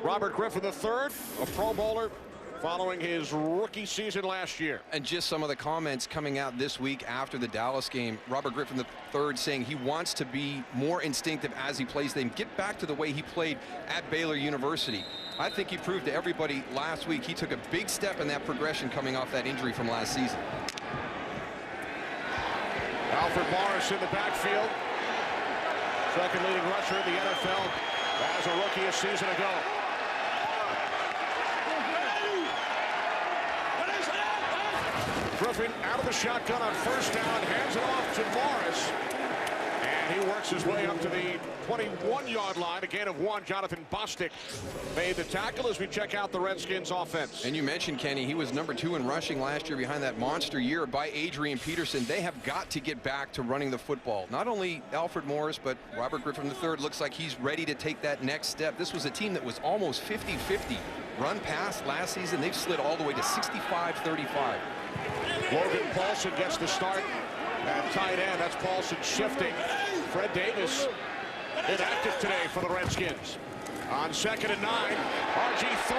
Robert Griffin III, a Pro Bowler, following his rookie season last year. And just some of the comments coming out this week after the Dallas game. Robert Griffin III saying he wants to be more instinctive as he plays them, get back to the way he played at Baylor University. I think he proved to everybody last week he took a big step in that progression coming off that injury from last season. Alfred Morris in the backfield. Second leading rusher in the NFL as a rookie a season ago. Griffin out of the shotgun on first down, hands it off to Morris. And he works his way up to the 21-yard line. A gain of 1. Jonathan Bostic made the tackle as we check out the Redskins offense. And you mentioned, Kenny, he was #2 in rushing last year behind that monster year by Adrian Peterson. They have got to get back to running the football. Not only Alfred Morris, but Robert Griffin III looks like he's ready to take that next step. This was a team that was almost 50-50 run pass last season. They've slid all the way to 65-35. Logan Paulson gets the start at tight end. That's Paulson shifting. Fred Davis inactive today for the Redskins. On 2nd and 9, RG3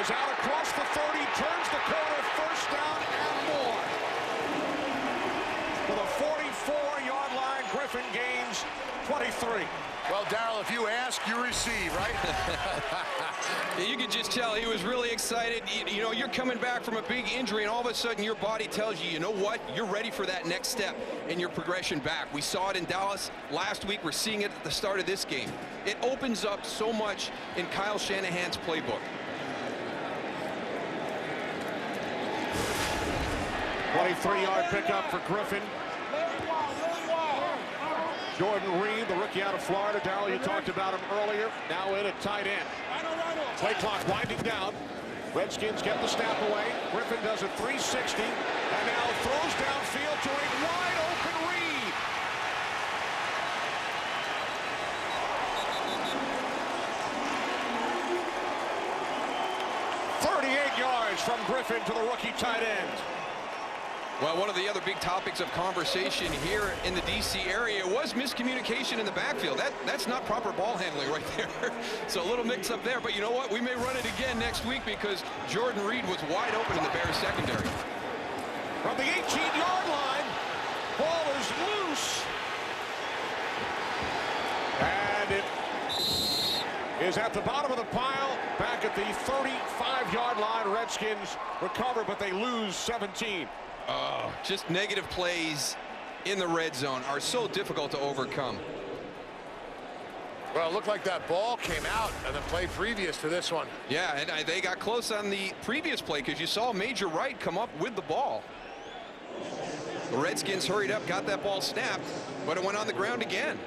is out across the 30, turns the corner, first down and more. For the 44-yard line, Griffin gains 23. Well, Darryl, if you ask, you receive, right? You could just tell he was really excited. You know, you're coming back from a big injury, and all of a sudden your body tells you, you know what? You're ready for that next step in your progression back. We saw it in Dallas last week. We're seeing it at the start of this game. It opens up so much in Kyle Shanahan's playbook. 23-yard pickup for Griffin. Jordan Reed, the rookie out of Florida. Darryl, you talked about him earlier. Now in at tight end. Play clock winding down. Redskins get the snap away. Griffin does a 360 and now throws downfield to a wide open Reed. "38 yards from Griffin to the rookie tight end." Well, one of the other big topics of conversation here in the D.C. area was miscommunication in the backfield. That's not proper ball handling right there. So a little mix up there. But you know what? We may run it again next week because Jordan Reed was wide open in the Bears secondary. From the 18-yard line, ball is loose. And it is at the bottom of the pile, back at the 35-yard line. Redskins recover, but they lose 17. Just negative plays in the red zone are so difficult to overcome. Well, it looked like that ball came out and the play previous to this one. Yeah, and they got close on the previous play because you saw Major Wright come up with the ball. The Redskins hurried up, got that ball snapped, but it went on the ground again.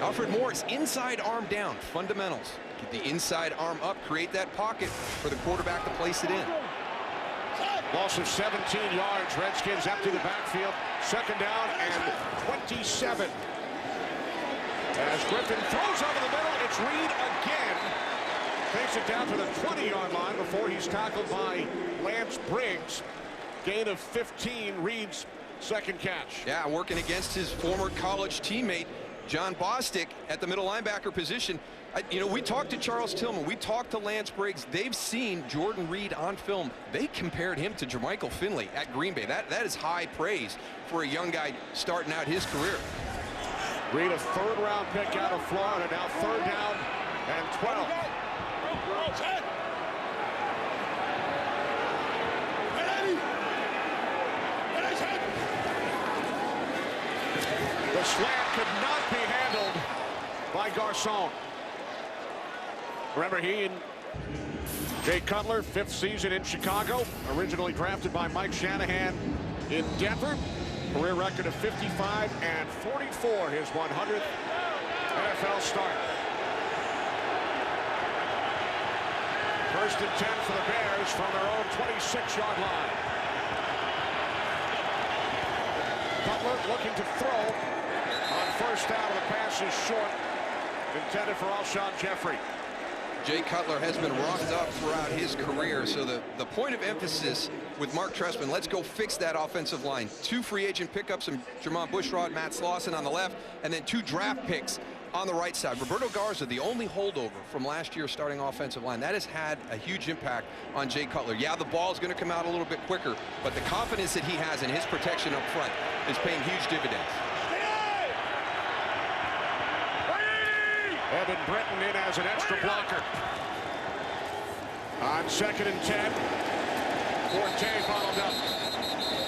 Alfred Morris, inside arm down, fundamentals. Get the inside arm up, create that pocket for the quarterback to place it in. Loss of 17 yards. Redskins empty the backfield. 2nd down and 27. As Griffin throws over the middle, it's Reed again. Takes it down to the 20-yard line before he's tackled by Lance Briggs. Gain of 15, Reed's second catch. Yeah, working against his former college teammate, John Bostic, at the middle linebacker position. You know, we talked to Charles Tillman, we talked to Lance Briggs. They've seen Jordan Reed on film. They compared him to Jermichael Finley at Green Bay. That is high praise for a young guy starting out his career. Reed, a 3rd-round pick out of Florida. Now 3rd down and 12. The slant could not be handled by Garcon. Remember, he and Jay Cutler, 5th season in Chicago, originally drafted by Mike Shanahan in Denver. Career record of 55 and 44, his 100th NFL start. 1st and 10 for the Bears from their own 26-yard line. Cutler looking to throw on 1st down. The pass is short, intended for Alshon Jeffrey. Jay Cutler has been roughed up throughout his career, so the point of emphasis with Mark Trestman, let's go fix that offensive line. 2 free agent pickups from Jermon Bushrod, Matt Slauson on the left, and then 2 draft picks on the right side. Roberto Garza, the only holdover from last year's starting offensive line. That has had a huge impact on Jay Cutler. Yeah, the ball is going to come out a little bit quicker, but the confidence that he has in his protection up front is paying huge dividends. Evan Britton in as an extra blocker. On 2nd and 10. Forte bottled up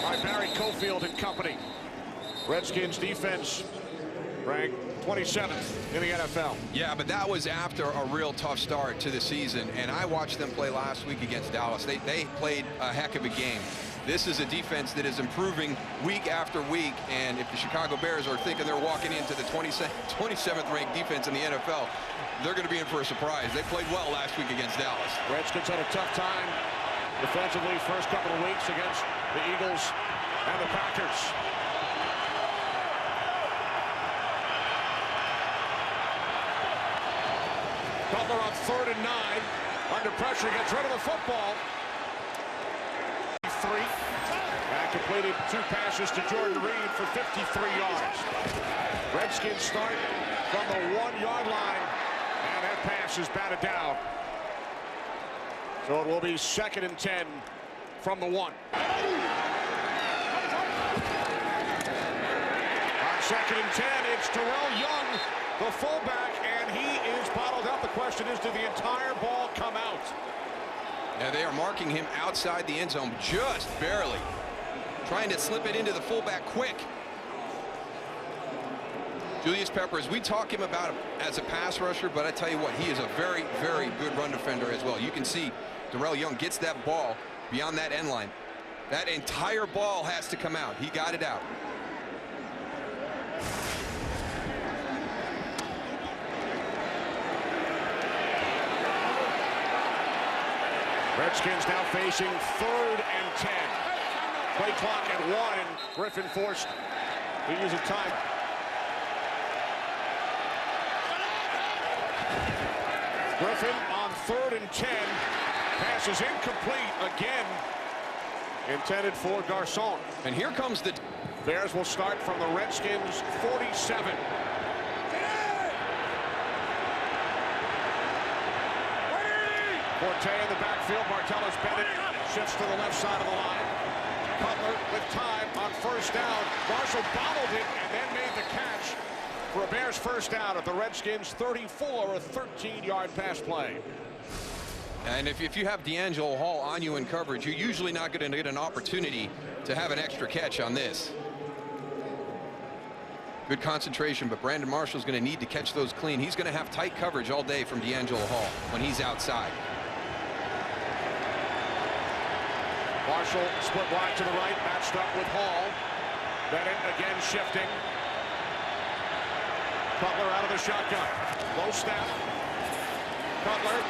by Barry Cofield and company. Redskins defense ranked 27th in the NFL. Yeah, but that was after a real tough start to the season, and I watched them play last week against Dallas. They played a heck of a game. This is a defense that is improving week after week, and if the Chicago Bears are thinking they're walking into the 27th ranked defense in the NFL, they're going to be in for a surprise. They played well last week against Dallas. Redskins had a tough time defensively first couple of weeks against the Eagles and the Packers. Cutler on 3rd and 9. Under pressure, gets rid of the football. 3. And completed 2 passes to Jordan Reed for 53 yards. Redskins start from the 1-yard line, and that pass is batted down. So it will be 2nd and 10 from the 1. On 2nd and 10, it's Darrell Young, the fullback, and he is bottled up. The question is, did the entire ball come out? Now they are marking him outside the end zone, just barely. Trying to slip it into the fullback quick. Julius Peppers, we talk him about as a pass rusher, but I tell you what, he is a very, very good run defender as well. You can see Darrell Young gets that ball beyond that end line. That entire ball has to come out. He got it out. Redskins now facing 3rd and 10. Play clock at 1, and Griffin forced to use a time. Griffin on 3rd and 10. Pass is incomplete again. Intended for Garcon. And here comes the Bears will start from the Redskins 47. Forte in the backfield. Martellus Bennett shifts to the left side of the line. Cutler with time on 1st down. Marshall bobbled it and then made the catch for a Bears 1st down at the Redskins 34, a 13-yard pass play. And if you have D'Angelo Hall on you in coverage, you're usually not going to get an opportunity to have an extra catch on this. Good concentration, but Brandon Marshall's going to need to catch those clean. He's going to have tight coverage all day from D'Angelo Hall when he's outside. Marshall split wide to the right, matched up with Hall. Bennett again shifting. Cutler out of the shotgun. Low snap. Cutler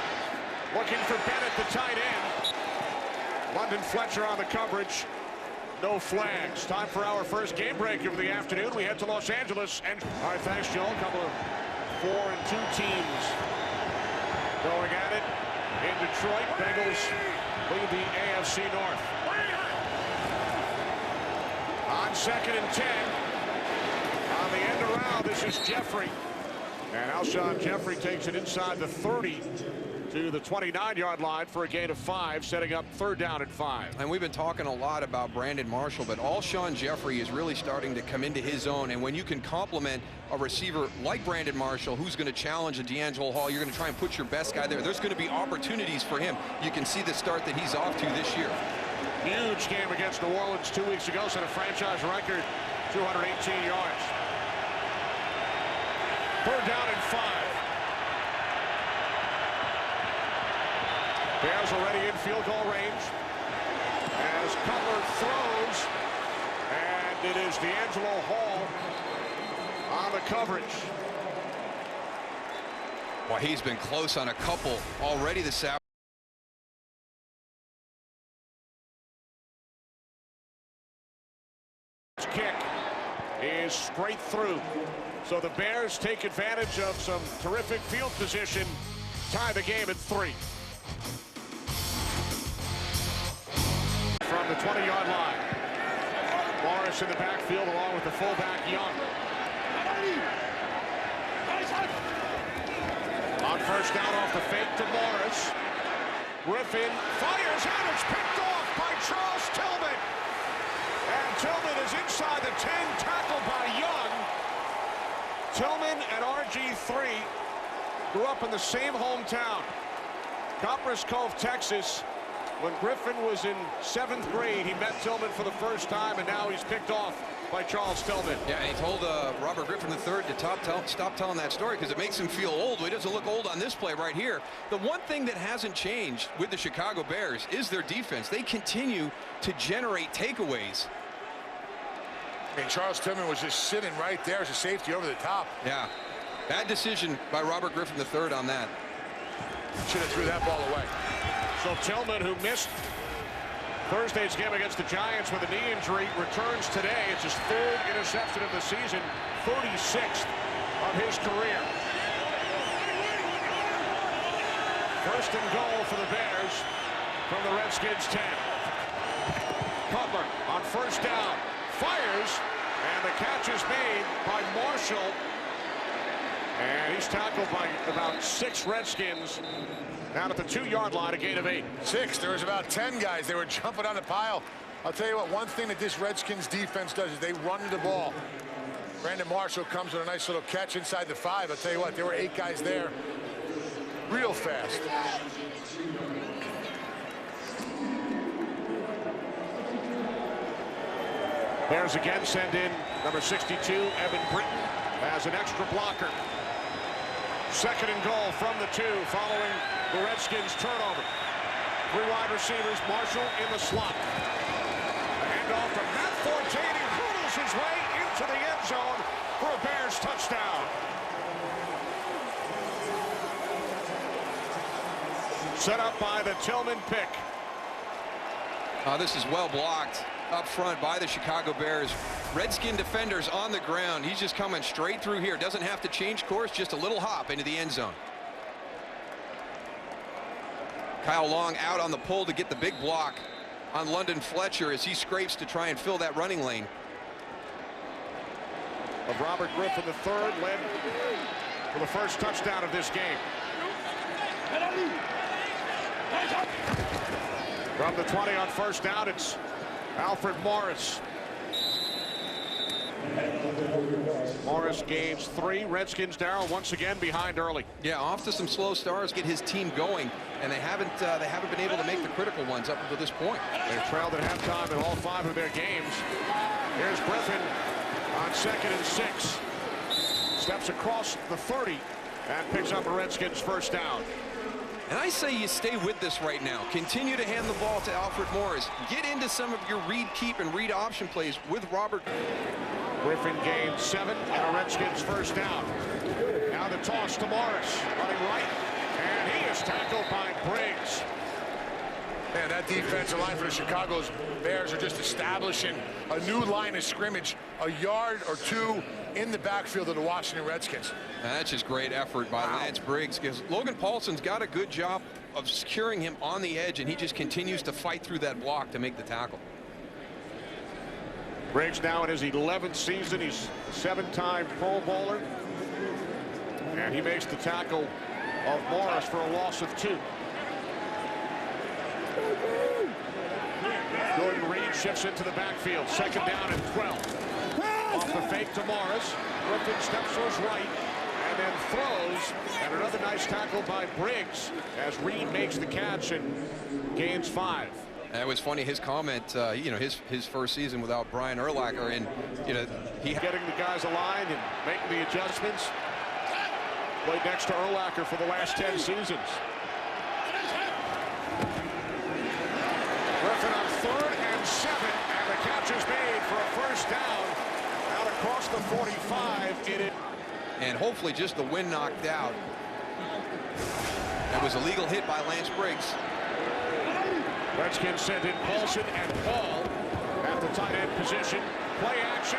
looking for Bennett, the tight end. London Fletcher on the coverage. No flags. Time for our first game break of the afternoon. We head to Los Angeles. And all right, thanks, Joe. A couple of 4-2 teams going at it in Detroit. Bengals lead the AFC North. On 2nd and 10. On the end around, this is Jeffrey. And Alshon Jeffrey takes it inside the 30 to the 29-yard line for a gain of 5, setting up 3rd down and 5. And we've been talking a lot about Brandon Marshall, but Alshon Jeffrey is really starting to come into his own. And when you can complement a receiver like Brandon Marshall, who's going to challenge a D'Angelo Hall, you're going to try and put your best guy there. There's going to be opportunities for him. You can see the start that he's off to this year. Huge game against New Orleans 2 weeks ago, set a franchise record, 218 yards. 3rd down and 5. Bears already in field goal range as Cutler throws, and it is D'Angelo Hall on the coverage. Well, he's been close on a couple already this afternoon. Kick is straight through. So the Bears take advantage of some terrific field position, tie the game at 3. From the 20-yard line. Morris in the backfield along with the fullback Young. On first down off the fake to Morris. Griffin fires out. It's picked off by Charles Tillman. And Tillman is inside the 10, tackled by Young. Tillman and RG3 grew up in the same hometown, Copperas Cove, Texas. When Griffin was in 7th grade, he met Tillman for the first time, and now he's picked off by Charles Tillman. Yeah, and he told Robert Griffin III to stop telling that story because it makes him feel old. He doesn't look old on this play right here. The one thing that hasn't changed with the Chicago Bears is their defense. They continue to generate takeaways. And Charles Tillman was just sitting right there as a safety over the top. Yeah, bad decision by Robert Griffin III on that. Should have threw that ball away. So Tillman, who missed Thursday's game against the Giants with a knee injury, returns today. It's his 3rd interception of the season, 36th of his career. First and goal for the Bears from the Redskins 10. Cutler on first down, fires, and the catch is made by Marshall. And he's tackled by about 6 Redskins. Down at the 2-yard line, a gain of 8. 6. There was about 10 guys. They were jumping on the pile. I'll tell you what, one thing that this Redskins defense does is they run the ball. Brandon Marshall comes with a nice little catch inside the 5. I'll tell you what, there were 8 guys there real fast. Bears again send in number 62, Evan Britton, as an extra blocker. Second and goal from the 2 following the Redskins turnover. 3 wide receivers, Marshall in the slot. A handoff to Matt Forte. He hurdles his way into the end zone for a Bears touchdown. Set up by the Tillman pick. This is well blocked up front by the Chicago Bears. Redskin defenders on the ground. He's just coming straight through here. Doesn't have to change course, just a little hop into the end zone. Kyle Long out on the pull to get the big block on London Fletcher as he scrapes to try and fill that running lane. Of Robert Griffin III led for the first touchdown of this game. From the 20 on first down, it's Alfred Morris. Morris gains 3. Redskins, Darryl, once again behind early. Yeah, off to some slow starts, get his team going, and they haven't been able to make the critical ones up until this point. They've trailed at halftime in all 5 of their games. Here's Griffin on 2nd and 6. Steps across the 30 and picks up a Redskins first down. And I say you stay with this right now. Continue to hand the ball to Alfred Morris. Get into some of your read, keep, and read option plays with Robert. Griffin gained 7 and a Redskins first down. Now the toss to Morris, running right, and he is tackled by Briggs. Man, that defensive line for the Chicago Bears are just establishing a new line of scrimmage, a yard or 2 in the backfield of the Washington Redskins. And that's just great effort by Lance Briggs, because Logan Paulson's got a good job of securing him on the edge, and he just continues to fight through that block to make the tackle. Briggs now in his 11th season. He's a 7-time Pro Bowler. And he makes the tackle of Morris for a loss of 2. Jordan Reed shifts into the backfield. 2nd down and 12. Off the fake to Morris. Griffin steps to his right and then throws. And another nice tackle by Briggs as Reed makes the catch and gains 5. And it was funny, his comment, you know, his first season without Brian Urlacher, and, you know, he getting the guys aligned and making the adjustments. Played next to Urlacher for the last 10 seasons. Griffin on 3rd and 7, and the catch is made for a first down out across the 45. And hopefully just the wind knocked out. That was a legal hit by Lance Briggs. Redskins send in Paulson and Paul at the tight end position. Play action.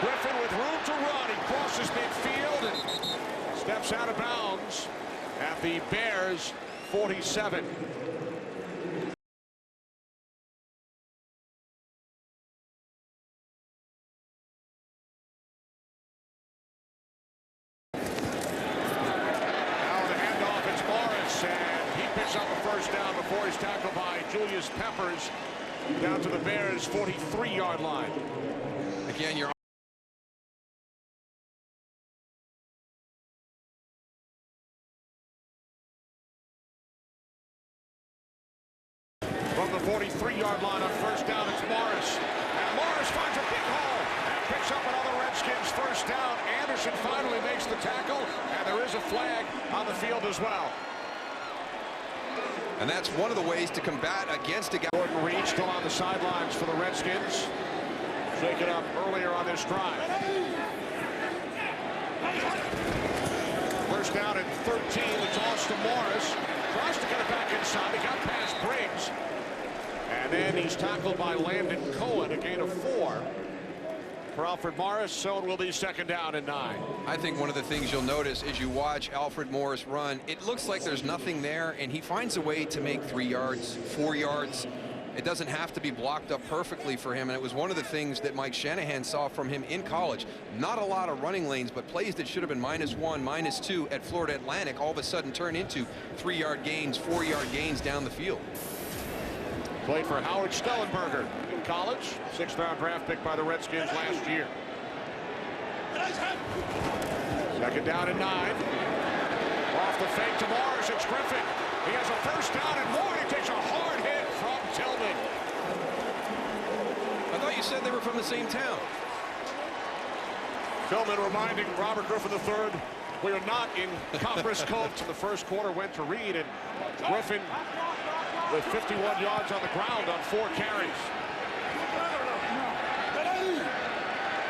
Griffin with room to run. He crosses midfield and steps out of bounds at the Bears 47. picks up a first down before he's tackled by Julius Peppers down to the Bears' 43-yard line. Again, you're from the 43-yard line on first down. It's Morris, and Morris finds a big hole and picks up another Redskins first down. Anderson finally makes the tackle, and there is a flag on the field as well. And that's one of the ways to combat against a guy. Jordan Reed still on the sidelines for the Redskins. Shaken up earlier on this drive. First down at 13. The toss to Morris. Tries to get it back inside. He got past Briggs. And then he's tackled by Landon Cohen, a gain of 4 for Alfred Morris, so it will be second down and 9. I think one of the things you'll notice as you watch Alfred Morris run, it looks like there's nothing there, and he finds a way to make 3 yards, 4 yards. It doesn't have to be blocked up perfectly for him, and it was one of the things that Mike Shanahan saw from him in college. Not a lot of running lanes, but plays that should have been -1, -2 at Florida Atlantic all of a sudden turn into 3-yard gains, 4-yard gains down the field. Played for Howard Stellenberger in college. 6th-round draft pick by the Redskins last year. Second down and 9. Off the fake to Morris. It's Griffin. He has a first down and more. He takes a hard hit from Tillman. I thought you said they were from the same town. Tillman reminding Robert Griffin III, we are not in Copperas Cove. To the first quarter went to Reed, and Griffin with 51 yards on the ground on 4 carries.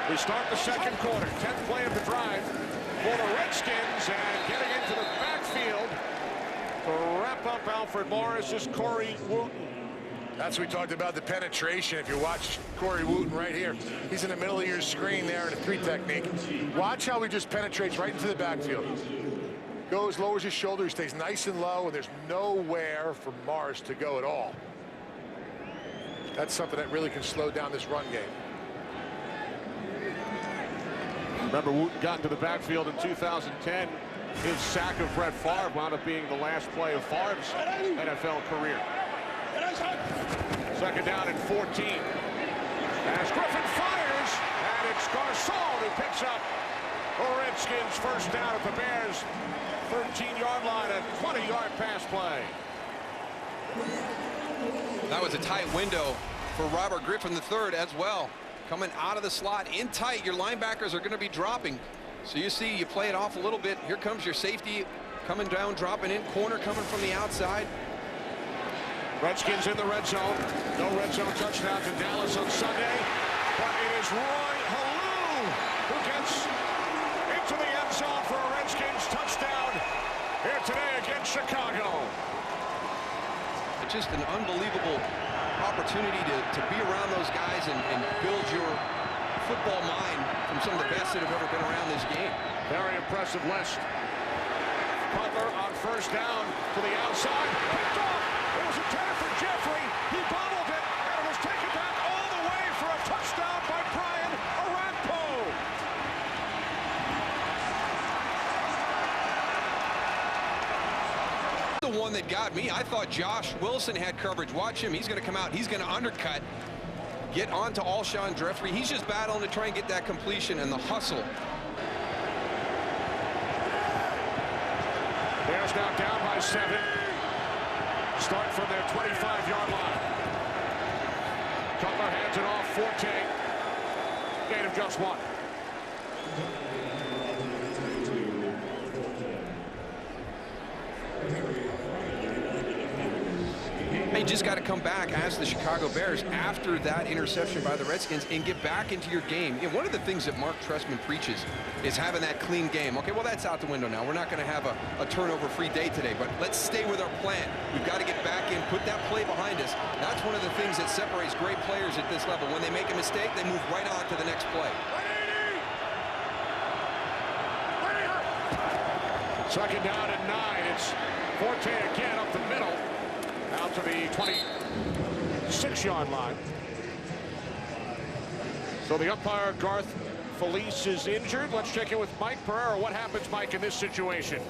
We start the second quarter. 10th play of the drive for the Redskins, and getting into the backfield to wrap up Alfred Morris is Corey Wooten. That's what we talked about, the penetration. If you watch Corey Wooten right here, he's in the middle of your screen there in a 3 technique. Watch how he just penetrates right into the backfield. Goes, lowers his shoulder, stays nice and low, and there's nowhere for Morris to go at all. That's something that really can slow down this run game. Remember, Wooten got into the backfield in 2010. His sack of Brett Favre wound up being the last play of Favre's NFL career. Second down and 14. As Griffin fires, and it's Garcon who picks up the Redskins first down at the Bears' 13-yard line, a 20-yard pass play. That was a tight window for Robert Griffin III as well. Coming out of the slot in tight, your linebackers are going to be dropping. So you see, you play it off a little bit. Here comes your safety coming down, dropping in, corner coming from the outside. Redskins in the red zone. No red zone touchdowns in Dallas on Sunday. But it is Roy Halou who gets into the end zone for a Redskins touchdown here today against Chicago. Just an unbelievable opportunity to be around those guys and build your football mind from some of the best that have ever been around this game. Very impressive list. Butler on first down to the outside. Picked off. It was intended for Jeffrey. He bobbled it, and it was taken back all the way for a touchdown by Brian Orakpo. The one that got me, I thought Josh Wilson had coverage. Watch him. He's going to come out. He's going to undercut. Get on to Alshon Jeffrey. He's just battling to try and get that completion and the hustle. Bears now down by 7. Start from their 25-yard line. Cutler hands it off. Forte. Gain of just 1. They just got to come back as the Chicago Bears after that interception by the Redskins and get back into your game. And one of the things that Mark Trestman preaches is having that clean game. Okay, well, that's out the window now. We're not going to have a turnover-free day today, but let's stay with our plan. We've got to get back in, put that play behind us. That's one of the things that separates great players at this level. When they make a mistake, they move right on to the next play. Second down and 9. It's Forte again up the middle. Out to the 26-yard line. So the umpire, Garth Felice, is injured. Let's check in with Mike Pereira. What happens, Mike, in this situation?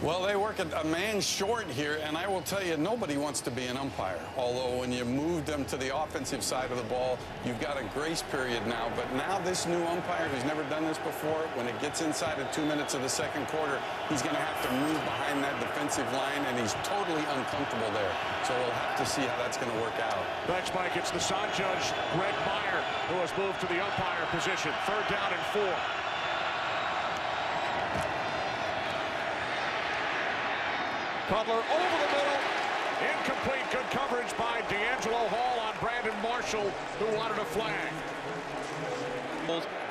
Well, they work a man short here, and I will tell you, nobody wants to be an umpire. Although when you move them to the offensive side of the ball, you've got a grace period now. But now this new umpire who's never done this before, when it gets inside of 2 minutes of the second quarter, he's going to have to move behind that defensive line, and he's totally uncomfortable there. So we'll have to see how that's going to work out. Thanks, Mike. It's the Sun judge, Greg Meyer, who has moved to the umpire position. 3rd down and 4. Cutler over the middle. Incomplete. Good coverage by D'Angelo Hall on Brandon Marshall, who wanted a flag.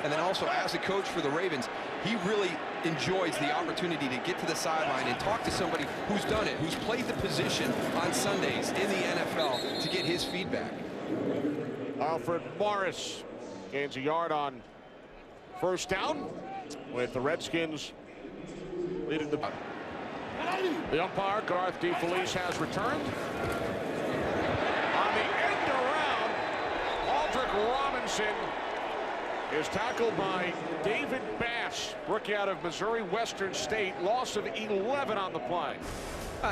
And then also, as a coach for the Ravens, he really enjoys the opportunity to get to the sideline and talk to somebody who's done it, who's played the position on Sundays in the NFL, to get his feedback. Alfred Morris gains a yard on 1st down, with the Redskins leading the... The umpire, Garth DeFelice, has returned. On the end around, Aldrick Robinson is tackled by David Bass, rookie out of Missouri Western State. Loss of 11 on the play.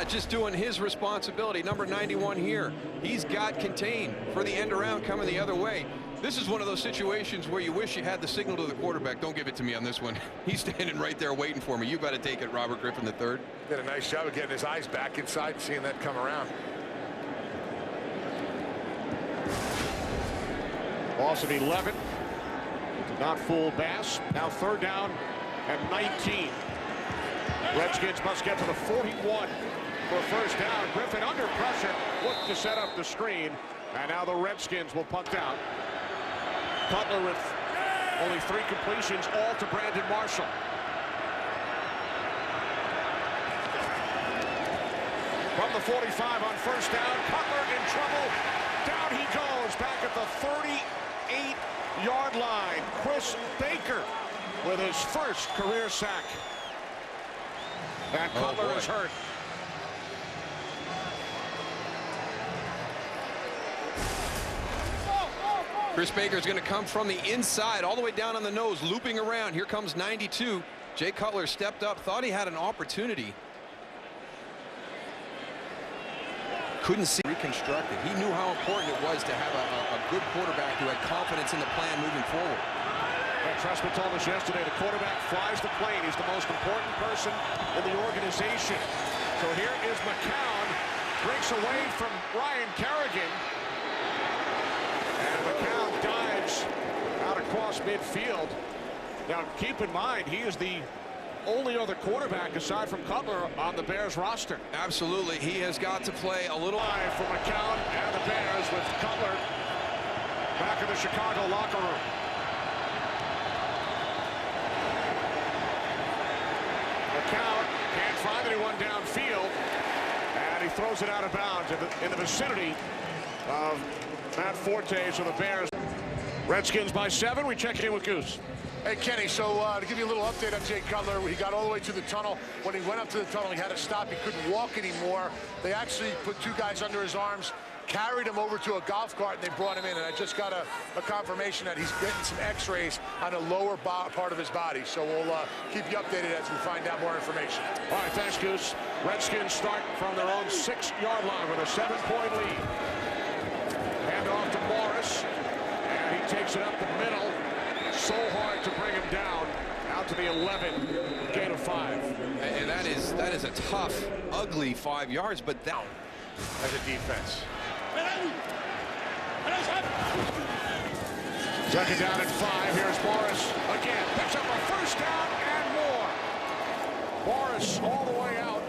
Just doing his responsibility. Number 91 here. He's got contained for the end around coming the other way. This is one of those situations where you wish you had the signal to the quarterback. Don't give it to me on this one. He's standing right there waiting for me. You got to take it, Robert Griffin III. Did a nice job of getting his eyes back inside and seeing that come around. Loss of 11. Did not fool Bass. Now 3rd down and 19. Redskins must get to the 41 for 1st down. Griffin under pressure. Looked to set up the screen. And now the Redskins will punt down. Cutler with only 3 completions, all to Brandon Marshall. From the 45 on 1st down, Cutler in trouble. Down he goes, back at the 38-yard line. Chris Baker with his 1st career sack. And Cutler is hurt. Chris Baker is going to come from the inside all the way down on the nose, looping around. Here comes 92. Jay Cutler stepped up, thought he had an opportunity. Couldn't see reconstructed. He knew how important it was to have a good quarterback who had confidence in the plan moving forward. Trustman told us yesterday the quarterback flies the plane. He's the most important person in the organization. So here is McCown, breaks away from Ryan Kerrigan. And McCown dives out across midfield. Now, keep in mind, he is the only other quarterback aside from Cutler on the Bears roster. Absolutely. He has got to play a little. For McCown and the Bears with Cutler back in the Chicago locker room. McCown can't find anyone downfield, and he throws it out of bounds in the vicinity of Matt Forte. So the Bears. Redskins by 7. We check in with Goose. Hey, Kenny, so to give you a little update on Jay Cutler, he got all the way to the tunnel. When he went up to the tunnel, he had to stop. He couldn't walk anymore. They actually put 2 guys under his arms, carried him over to a golf cart, and they brought him in. And I just got a confirmation that he's getting some x-rays on the lower part of his body. So we'll keep you updated as we find out more information. All right, thanks, Goose. Redskins start from their own 6-yard line with a 7-point lead. Hand off to Morris, and he takes it up the middle. So hard to bring him down. Out to the 11, gain of 5. And that is a tough, ugly 5 yards, but down as a defense. 2nd down and 5. Here's Morris again. Picks up a 1st down and more. Morris all the way out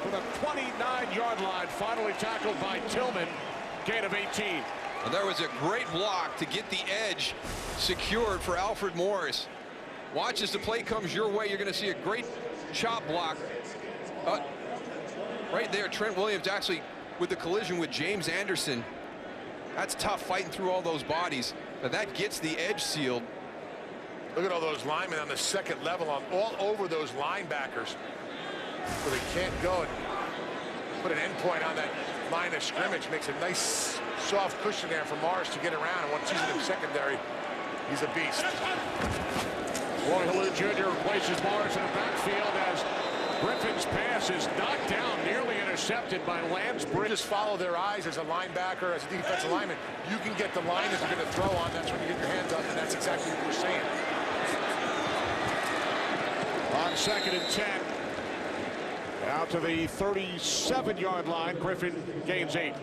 to the 29-yard line. Finally tackled by Tillman. Gain of 18. And there was a great block to get the edge secured for Alfred Morris. Watch as the play comes your way. You're going to see a great chop block. Right there, Trent Williams actually with the collision with James Anderson. That's tough, fighting through all those bodies. Now that gets the edge sealed. Look at all those linemen on the 2nd level, all over those linebackers. So they can't go and put an end point on that line of scrimmage. Makes a nice soft cushion there for Morris to get around. And once he's in the secondary, he's a beast. Roy Halou Jr. places Morris in the backfield as Griffin's pass is knocked down, nearly intercepted by Lance Bridge. Just follow their eyes as a linebacker, as a defensive lineman. You can get the line that you're going to throw on. That's when you get your hands up, and that's exactly what we're saying. On 2nd and 10. Out to the 37-yard line. Griffin gains 8.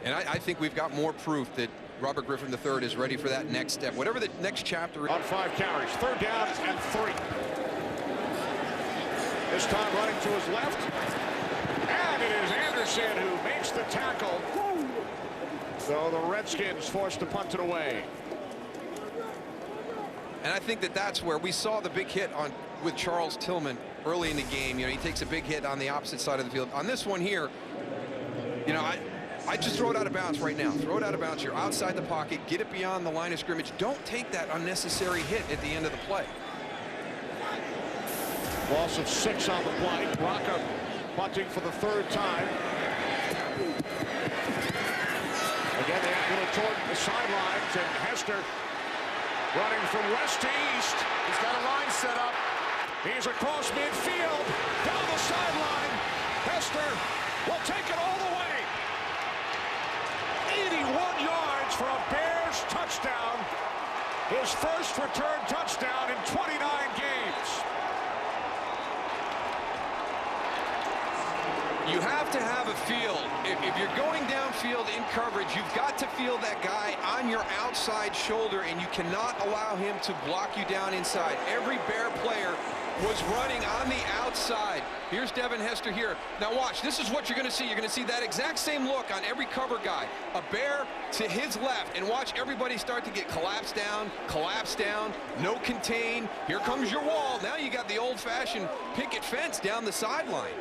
And I think we've got more proof that Robert Griffin III is ready for that next step. Whatever the next chapter is. On 5 carries. 3rd down and 3. This time running to his left. And it is Anderson who makes the tackle. So the Redskins forced to punt it away. And I think that that's where we saw the big hit on with Charles Tillman early in the game. You know, he takes a big hit on the opposite side of the field. On this one here, you know, I just throw it out of bounds right now. Throw it out of bounds. You're outside the pocket. Get it beyond the line of scrimmage. Don't take that unnecessary hit at the end of the play. Loss of 6 on the play. Rocca punting for the 3rd time. Again, they have to toward the sidelines, and Hester running from west to east. He's got a line set up. He's across midfield, down the sideline. Hester will take it all the way. 81 yards for a Bears touchdown. His first return touchdown in 29 games. You have to have a feel. If you're going downfield in coverage, you've got to feel that guy on your outside shoulder, and you cannot allow him to block you down inside. Every Bear player was running on the outside. Here's Devin Hester here. Now watch, this is what you're going to see. You're going to see that exact same look on every cover guy. A Bear to his left, and watch everybody start to get collapsed down, no contain. Here comes your wall. Now you got the old-fashioned picket fence down the sideline.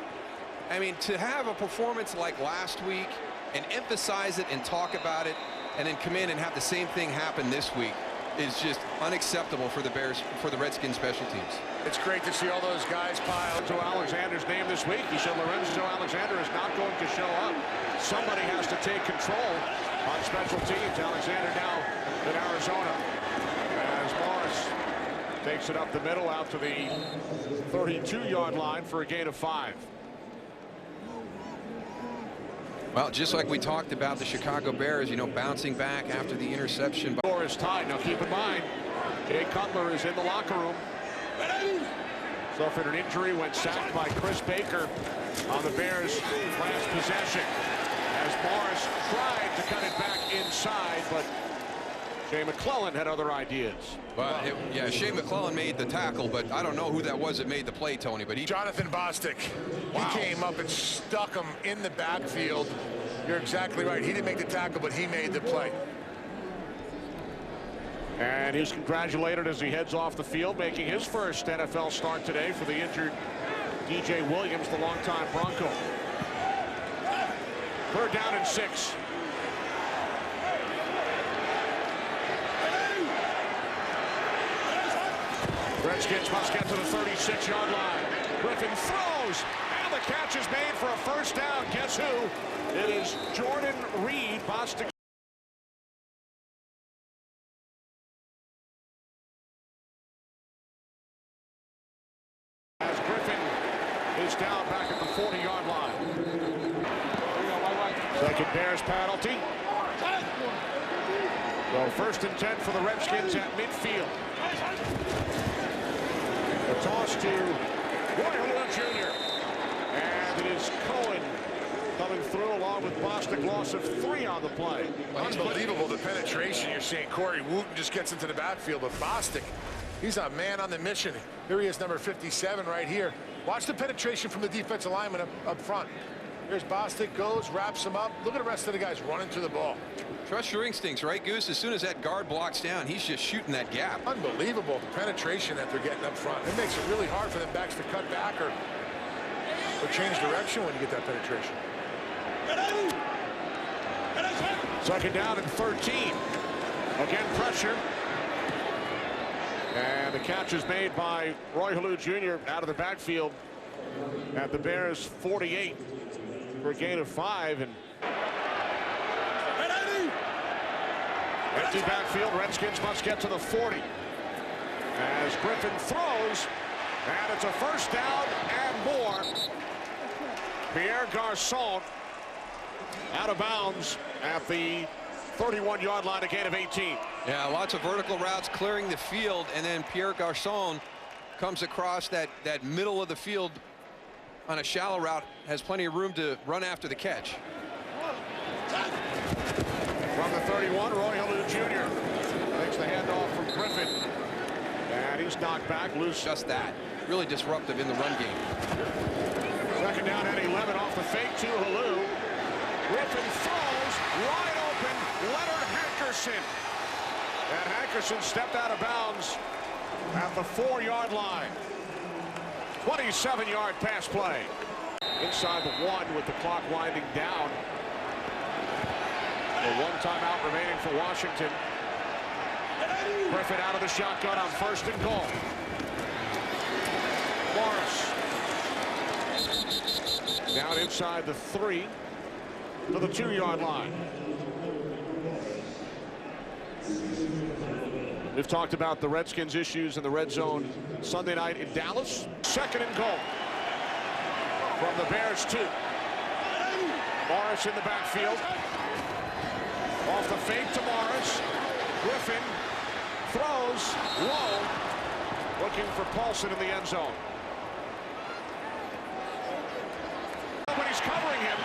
I mean, to have a performance like last week and emphasize it and talk about it and then come in and have the same thing happen this week is just unacceptable for the Bears, for the Redskins special teams. It's great to see all those guys pile. To Alexander's name this week. He said Lorenzo Alexander is not going to show up. Somebody has to take control on special teams. Alexander now in Arizona as Morris takes it up the middle out to the 32-yard line for a gain of 5. Well, just like we talked about the Chicago Bears, you know, bouncing back after the interception. Score is tied. Now keep in mind, Jay Cutler is in the locker room. Suffered an injury when sacked by Chris Baker on the Bears' last possession. As Morris tried to cut it back inside, but Shea McClellan had other ideas. Well, yeah, Shea McClellan made the tackle, but I don't know who that was that made the play, Tony. But Jonathan Bostic. Wow. He came up and stuck him in the backfield. You're exactly right. He didn't make the tackle, but he made the play. And he's congratulated as he heads off the field, making his first NFL start today for the injured DJ Williams, the longtime Bronco. 3rd down and 6. Redskins must get to the 36-yard line. Griffin throws, and the catch is made for a first down. Guess who? It is Jordan Reed. Bostic. As Griffin is down back at the 40-yard line. 2nd Bears penalty. So 1st and 10 for the Redskins at midfield. The toss to Roy Halua Jr. And it is Cohen coming through along with Bostic. Loss of 3 on the play. Unbelievable the penetration you're seeing. Corey Wooten just gets into the backfield, but Bostic, he's a man on the mission. Here he is, number 57 right here. Watch the penetration from the defensive lineman up front. Here's Bostic, goes, wraps him up. Look at the rest of the guys running to the ball. Trust your instincts, right, Goose? As soon as that guard blocks down, he's just shooting that gap. Unbelievable the penetration that they're getting up front. It makes it really hard for them backs to cut back or change direction when you get that penetration. 2nd down and 13. Again, pressure. And the catch is made by Roy Halua Jr. out of the backfield at the Bears 48 for a gain of 5. And empty backfield. Redskins must get to the 40. As Griffin throws, and it's a first down, and more. Pierre Garçon out of bounds at the 31-yard line, a gain of 18. Yeah, lots of vertical routes clearing the field, and then Pierre Garçon comes across that middle of the field on a shallow route, has plenty of room to run after the catch. From the 31, Roy Halou Jr. takes the handoff from Griffin. And he's knocked back loose. Just that. Really disruptive in the run game. Second down and 11 off the fake to Halou. Griffin throws wide open. Leonard Hankerson. And Hankerson stepped out of bounds at the 4-yard line. 27-yard pass play. Inside the 1 with the clock winding down. The 1 timeout remaining for Washington. Griffin out of the shotgun on 1st and goal. Morris down inside the 3 to the 2-yard line. We've talked about the Redskins' issues in the red zone Sunday night in Dallas. 2nd and goal from the Bears 2. Morris in the backfield. Off the fake to Morris. Griffin throws low, looking for Paulson in the end zone. Nobody's covering him.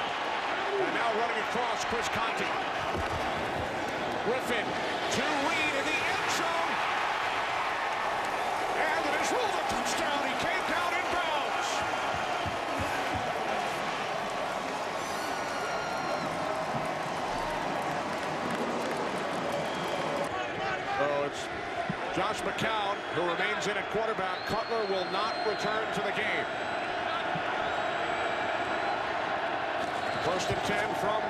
And now running across, Chris Conte. Griffin to Reed in the end zone. And it is ruled a touchdown. He came down in bounds. So it's Josh McCown who remains in at quarterback. Cutler will not return to the game. 1st and 10 from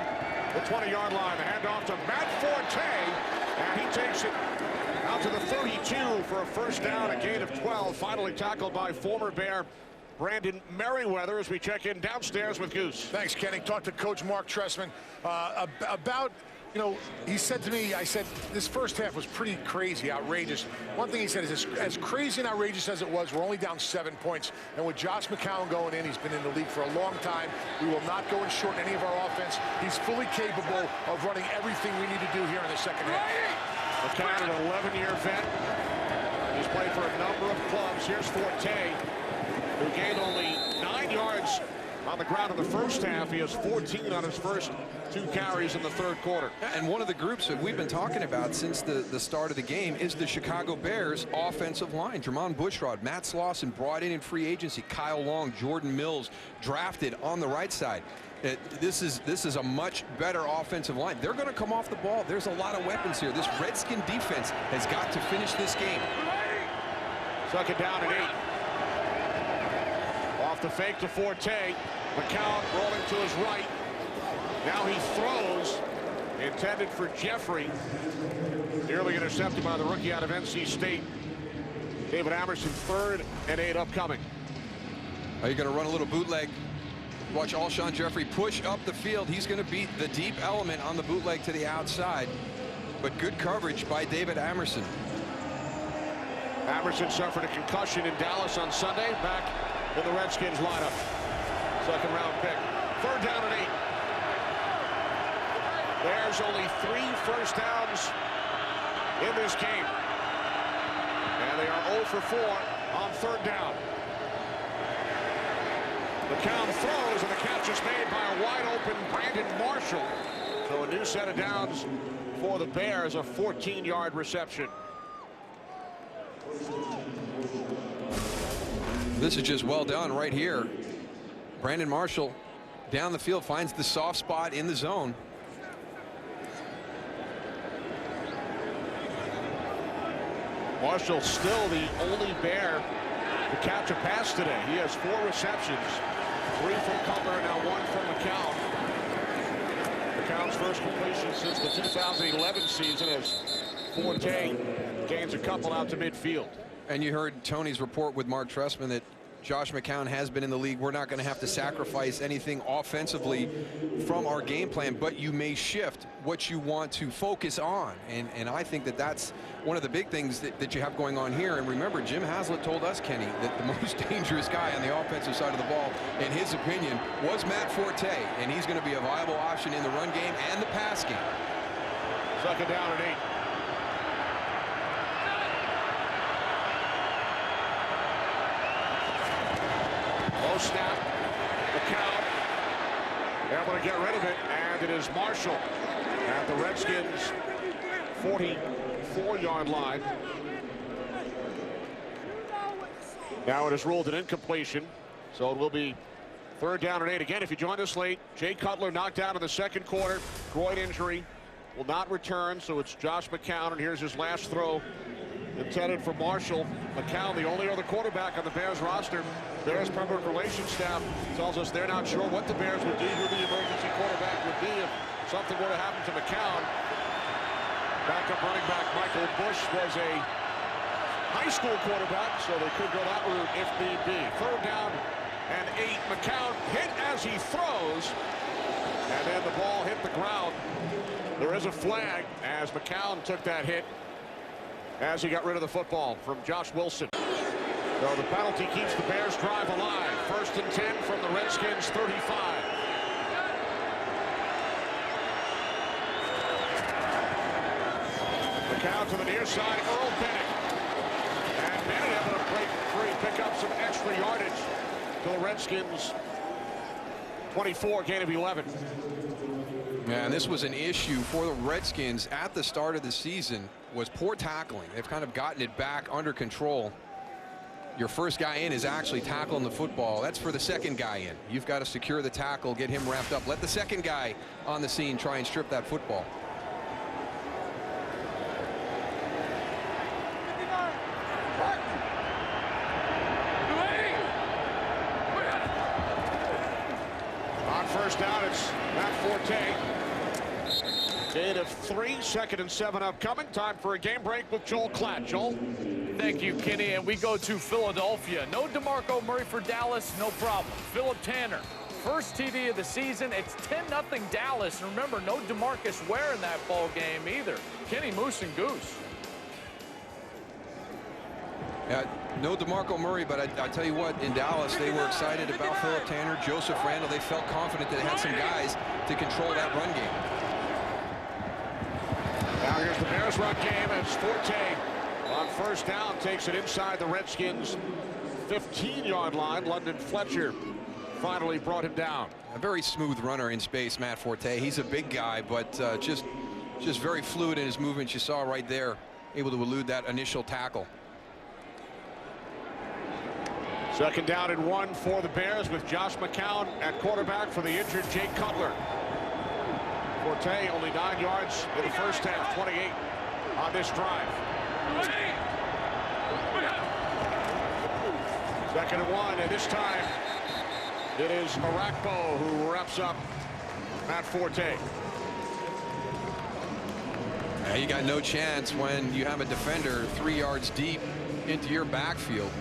the 20-yard line. The handoff to Matt Forte, and he takes it out to the 32 for a 1st down, a gain of 12. Finally tackled by former Bear Brandon Merriweather as we check in downstairs with Goose. Thanks, Kenny. Talked to Coach Mark Trestman about, you know, he said to me, I said, this first half was pretty crazy, outrageous. One thing he said is, as crazy and outrageous as it was, we're only down 7 points. And with Josh McCown going in, he's been in the league for a long time. We will not go and shorten any of our offense. He's fully capable of running everything we need to do here in the second half. McCown, an 11-year vet. He's played for a number of clubs. Here's Forte, who gained only 9 yards on the ground in the first half. He has 14 on his first 2 carries in the 3rd quarter. And one of the groups that we've been talking about since the start of the game is the Chicago Bears offensive line. Jermon Bushrod, Matt Slauson brought in free agency, Kyle Long, Jordan Mills drafted on the right side. This is a much better offensive line. They're going to come off the ball. There's a lot of weapons here. This Redskin defense has got to finish this game. 2nd down and 8. Off the fake to Forte. McCown rolling to his right. Now he throws, intended for Jeffrey. Nearly intercepted by the rookie out of NC State. David Amerson, 3rd and 8 upcoming. Are you going to run a little bootleg? Watch Alshon Jeffrey push up the field. He's going to beat the deep element on the bootleg to the outside. But good coverage by David Amerson. Amerson suffered a concussion in Dallas on Sunday. Back in the Redskins lineup. 2nd round pick. 3rd down and 8. There's only 3 first downs in this game. And they are 0 for 4 on 3rd down. McCown throws, and the catch is made by a wide-open Brandon Marshall. So a new set of downs for the Bears, a 14-yard reception. This is just well done right here. Brandon Marshall down the field finds the soft spot in the zone. Marshall still the only Bear to catch a pass today. He has 4 receptions. 3 from Cutler, now 1 from McCown. McCown's first completion since the 2011 season as Forte gains a couple out to midfield. And you heard Tony's report with Mark Trestman that Josh McCown has been in the league. We're not going to have to sacrifice anything offensively from our game plan, but you may shift what you want to focus on. And I think that that's one of the big things that you have going on here. And remember, Jim Haslett told us, Kenny, that the most dangerous guy on the offensive side of the ball, in his opinion, was Matt Forte. And he's going to be a viable option in the run game and the pass game. Second down and 8. Low snap. McCown able to get rid of it, and it is Marshall at the Redskins' 44-yard line. Now it is ruled an incompletion, so it will be third down and 8. Again, if you joined us late, Jay Cutler knocked out in the second quarter, groin injury, will not return, so it's Josh McCown, and here's his last throw intended for Marshall. McCown, the only other quarterback on the Bears roster. Bears public relations staff tells us they're not sure what the Bears would do, who the emergency quarterback would be if something were to happen to McCown. Backup running back Michael Bush was a high school quarterback, so they could go that route if need be. Third down and 8. McCown hit as he throws, and then the ball hit the ground. There is a flag as McCown took that hit as he got rid of the football from Josh Wilson. So the penalty keeps the Bears drive alive. First and 10 from the Redskins 35. McCown to the near side, Earl Bennett. And Bennett able to break free, pick up some extra yardage to the Redskins. 24, gain of 11. Yeah, and this was an issue for the Redskins at the start of the season, was poor tackling. They've kind of gotten it back under control. Your first guy in is actually tackling the football. That's for the second guy in. You've got to secure the tackle, get him wrapped up. Let the second guy on the scene try and strip that football. On first down, it's Matt Forte. Gain of 3, second and 7 upcoming. Time for a game break with Joel Klatt. Joel? Thank you, Kenny. And we go to Philadelphia. No DeMarco Murray for Dallas, no problem. Philip Tanner, first TD of the season. It's 10-0 Dallas. And remember, no DeMarcus Ware in that ball game either. Kenny, Moose and Goose. Yeah, no DeMarco Murray, but I tell you what, in Dallas, they were excited about Philip Tanner, Joseph Randle. They felt confident that they had some guys to control that run game. Now here's the Bears run game as Forte on first down takes it inside the Redskins' 15-yard line. London Fletcher finally brought him down. A very smooth runner in space, Matt Forte. He's a big guy, but just very fluid in his movements. You saw right there, able to elude that initial tackle. Second down and 1 for the Bears with Josh McCown at quarterback for the injured Jay Cutler. Forte only 9 yards in the first half, 28 on this drive. Second and 1, and this time it is Arakpo who wraps up Matt Forte. Yeah, you got no chance when you have a defender 3 yards deep into your backfield.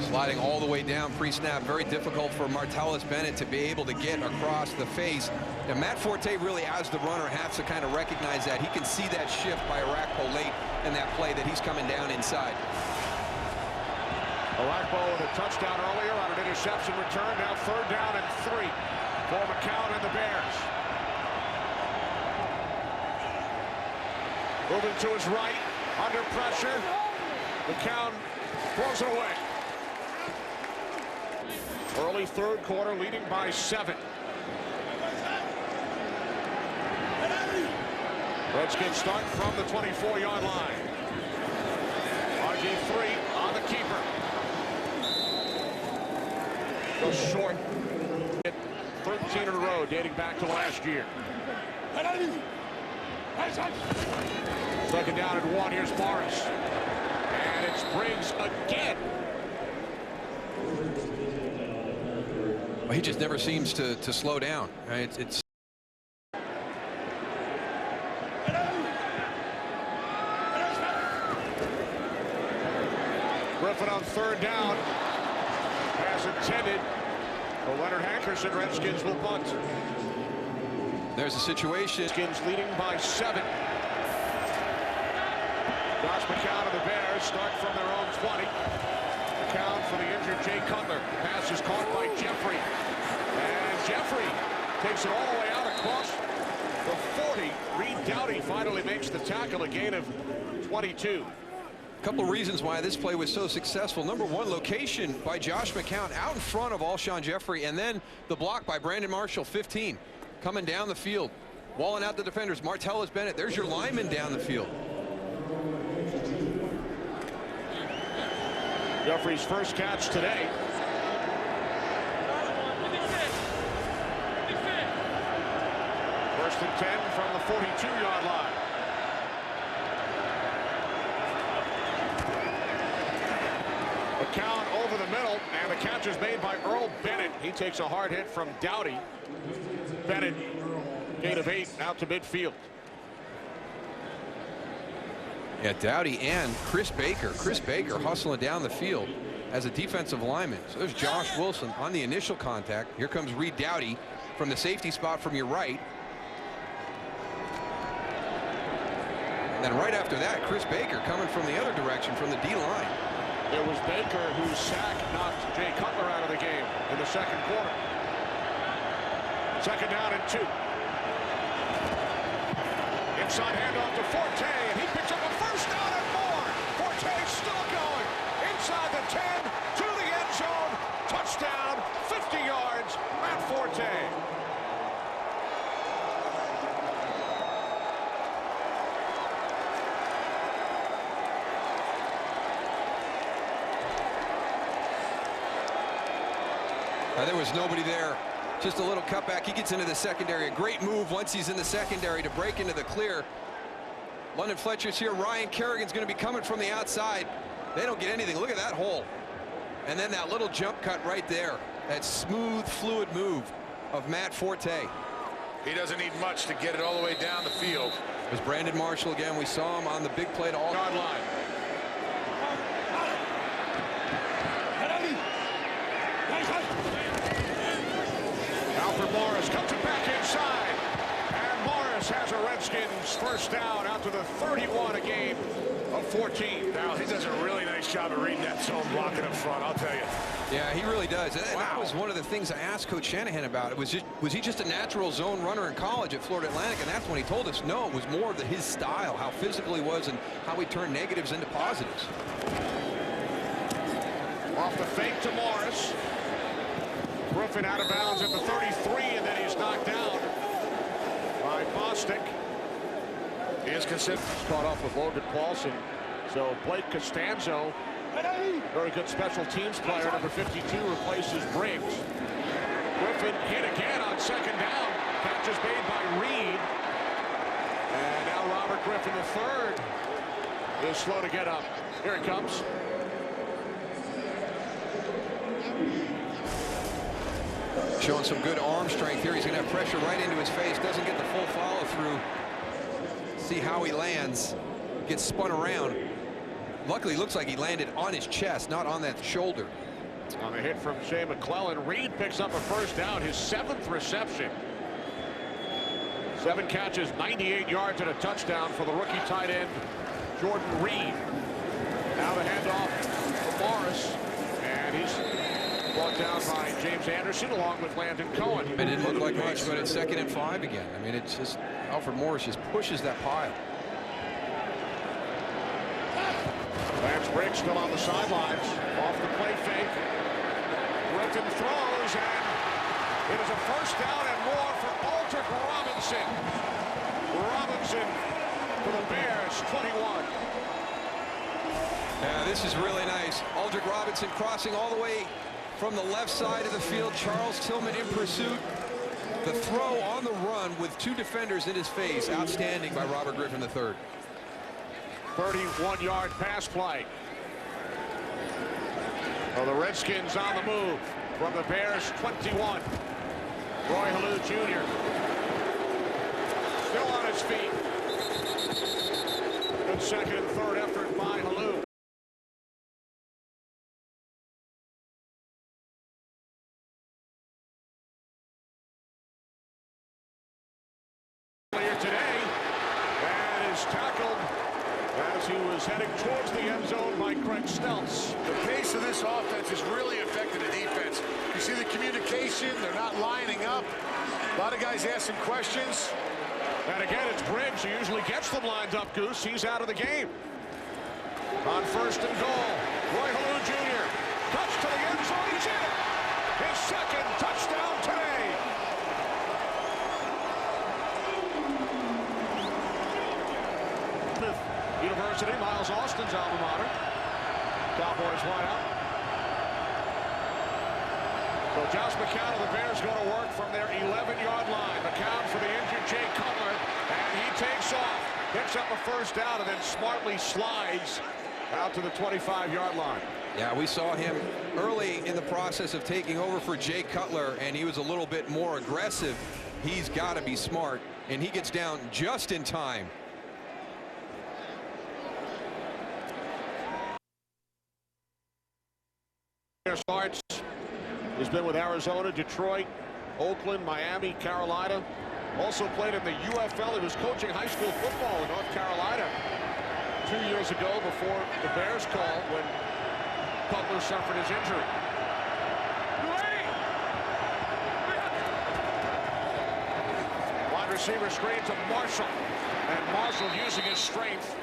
Sliding all the way down pre-snap, very difficult for Martellus Bennett to be able to get across the face. And Matt Forte really, as the runner, has to kind of recognize that. He can see that shift by Arakpo late in that play that he's coming down inside. Arakpo with a touchdown earlier on an interception return. Now third down and 3 for McCown and the Bears. Moving to his right, under pressure. McCown throws it away. Early third quarter, leading by 7. Redskins start from the 24-yard line. RG3 on the keeper. Goes short. 13 in a row, dating back to last year. Second down and 1. Here's Morris. And it's Briggs again. Well, he just never seems to slow down. It's Griffin on third down. Pass intended for Leonard Hankerson. Redskins will punt. There's a situation. Redskins leading by 7. Josh McCown of the Bears start from their own 20. McCown for the injured Jay Cutler. Pass is caught by Jeffrey. And Jeffrey takes it all the way out across the 40. Reed Doughty finally makes the tackle, a gain of 22. A couple of reasons why this play was so successful. Number one, location by Josh McCown out in front of Alshon Jeffrey, and then the block by Brandon Marshall, 15, coming down the field, walling out the defenders. Martellus Bennett, there's your lineman down the field. Jeffrey's first catch today. First and 10 from the 42-yard line. McCown over the middle, and the catch is made by Earl Bennett. He takes a hard hit from Doughty. Bennett, gain of 8, out to midfield. Yeah, Doughty and Chris Baker. Chris Baker hustling down the field as a defensive lineman. So there's Josh Wilson on the initial contact. Here comes Reed Doughty from the safety spot from your right. And then right after that, Chris Baker coming from the other direction from the D-line. It was Baker whose sack knocked Jay Cutler out of the game in the second quarter. Second down and 2. Inside handoff to Forte, and he picks up a first down and more. Forte still going. Inside the 10, to the end zone. Touchdown, 50 yards, Matt Forte. There was nobody there. Just a little cutback. He gets into the secondary. A great move once he's in the secondary to break into the clear. London Fletcher's here. Ryan Kerrigan's going to be coming from the outside. They don't get anything. Look at that hole. And then that little jump cut right there. That smooth, fluid move of Matt Forte. He doesn't need much to get it all the way down the field. It was Brandon Marshall again. We saw him on the big play to all Yard line. Alfred Morris cuts it back inside. And Morris has a Redskins first down out to the 31, a gain of 14. Now, he does a really nice job of reading that zone, blocking up front, I'll tell you. Yeah, he really does. And that was one of the things I asked Coach Shanahan about. It was he just a natural zone runner in college at Florida Atlantic? And that's when he told us, no, it was more of his style, how physical he was and how he turned negatives into positives. Off the fake to Morris. Griffin out of bounds at the 33, and then he's knocked down by Bostic. He is considered. Caught off with Logan Paulson. So Blake Costanzo, very good special teams player, number 52, replaces Briggs. Griffin hit again on second down. Catch is made by Reed. And now Robert Griffin III is slow to get up. Here he comes. Showing some good arm strength here. He's going to have pressure right into his face. Doesn't get the full follow through. See how he lands. Gets spun around. Luckily, looks like he landed on his chest, not on that shoulder. On a hit from Shea McClellan, Reed picks up a first down, his 7th reception. 7 catches, 98 yards, and a touchdown for the rookie tight end, Jordan Reed. Now the handoff to Morris, and he's brought down by James Anderson along with Landon Cohen. It didn't look like much, but it's 2nd and 5 again. I mean, it's just Alfred Morris just pushes that pile. Lance Briggs still on the sidelines. Off the play fake. Griffin throws, and it is a first down and more for Aldrick Robinson. Robinson for the Bears, 21. Yeah, this is really nice. Aldrick Robinson crossing all the way from the left side of the field. Charles Tillman in pursuit. The throw on the run with 2 defenders in his face. Outstanding by Robert Griffin III. 31-yard pass play. Well, the Redskins on the move from the Bears 21. Roy Halou Jr. still on his feet. Good second and third effort by Halou. tackled as he was heading towards the end zone by Craig Stelz. The pace of this offense has really affected the defense. You see the communication, they're not lining up. A lot of guys asking questions. And again, it's Briggs who usually gets them lined up, Goose. He's out of the game. On 1st and goal, Roy Halou Jr. Touch to the end zone, he's in it. His second touchdown today. University, Miles Austin's alma mater. Cowboys wide out. So Josh McCown of the Bears go to work from their 11-yard line. McCown for the injured Jay Cutler, and he takes off, picks up a first down, and then smartly slides out to the 25-yard line. Yeah, we saw him early in the process of taking over for Jay Cutler, and he was a little bit more aggressive. He's got to be smart, and he gets down just in time. Starts. He's been with Arizona, Detroit, Oakland, Miami, Carolina. Also played in the UFL. He was coaching high school football in North Carolina 2 years ago before the Bears call when Cutler suffered his injury. Wide receiver screen to Marshall. And Marshall using his strength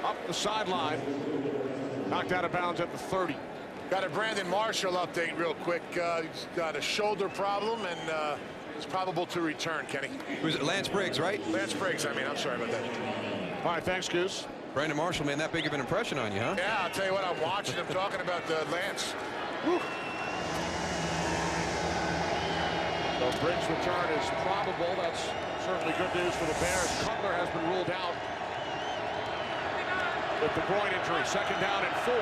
up the sideline. Knocked out of bounds at the 30. Got a Brandon Marshall update real quick. He's got a shoulder problem and is probable to return, Kenny. Who's it? Lance Briggs, right? Lance Briggs, I mean, I'm sorry about that. All right, thanks, Goose. Brandon Marshall, man, that big of an impression on you, huh? Yeah, I'll tell you what, I'm watching him talking about Lance. Whew. So Briggs' return is probable. That's certainly good news for the Bears. Cutler has been ruled out with the groin injury. 2nd down and 4.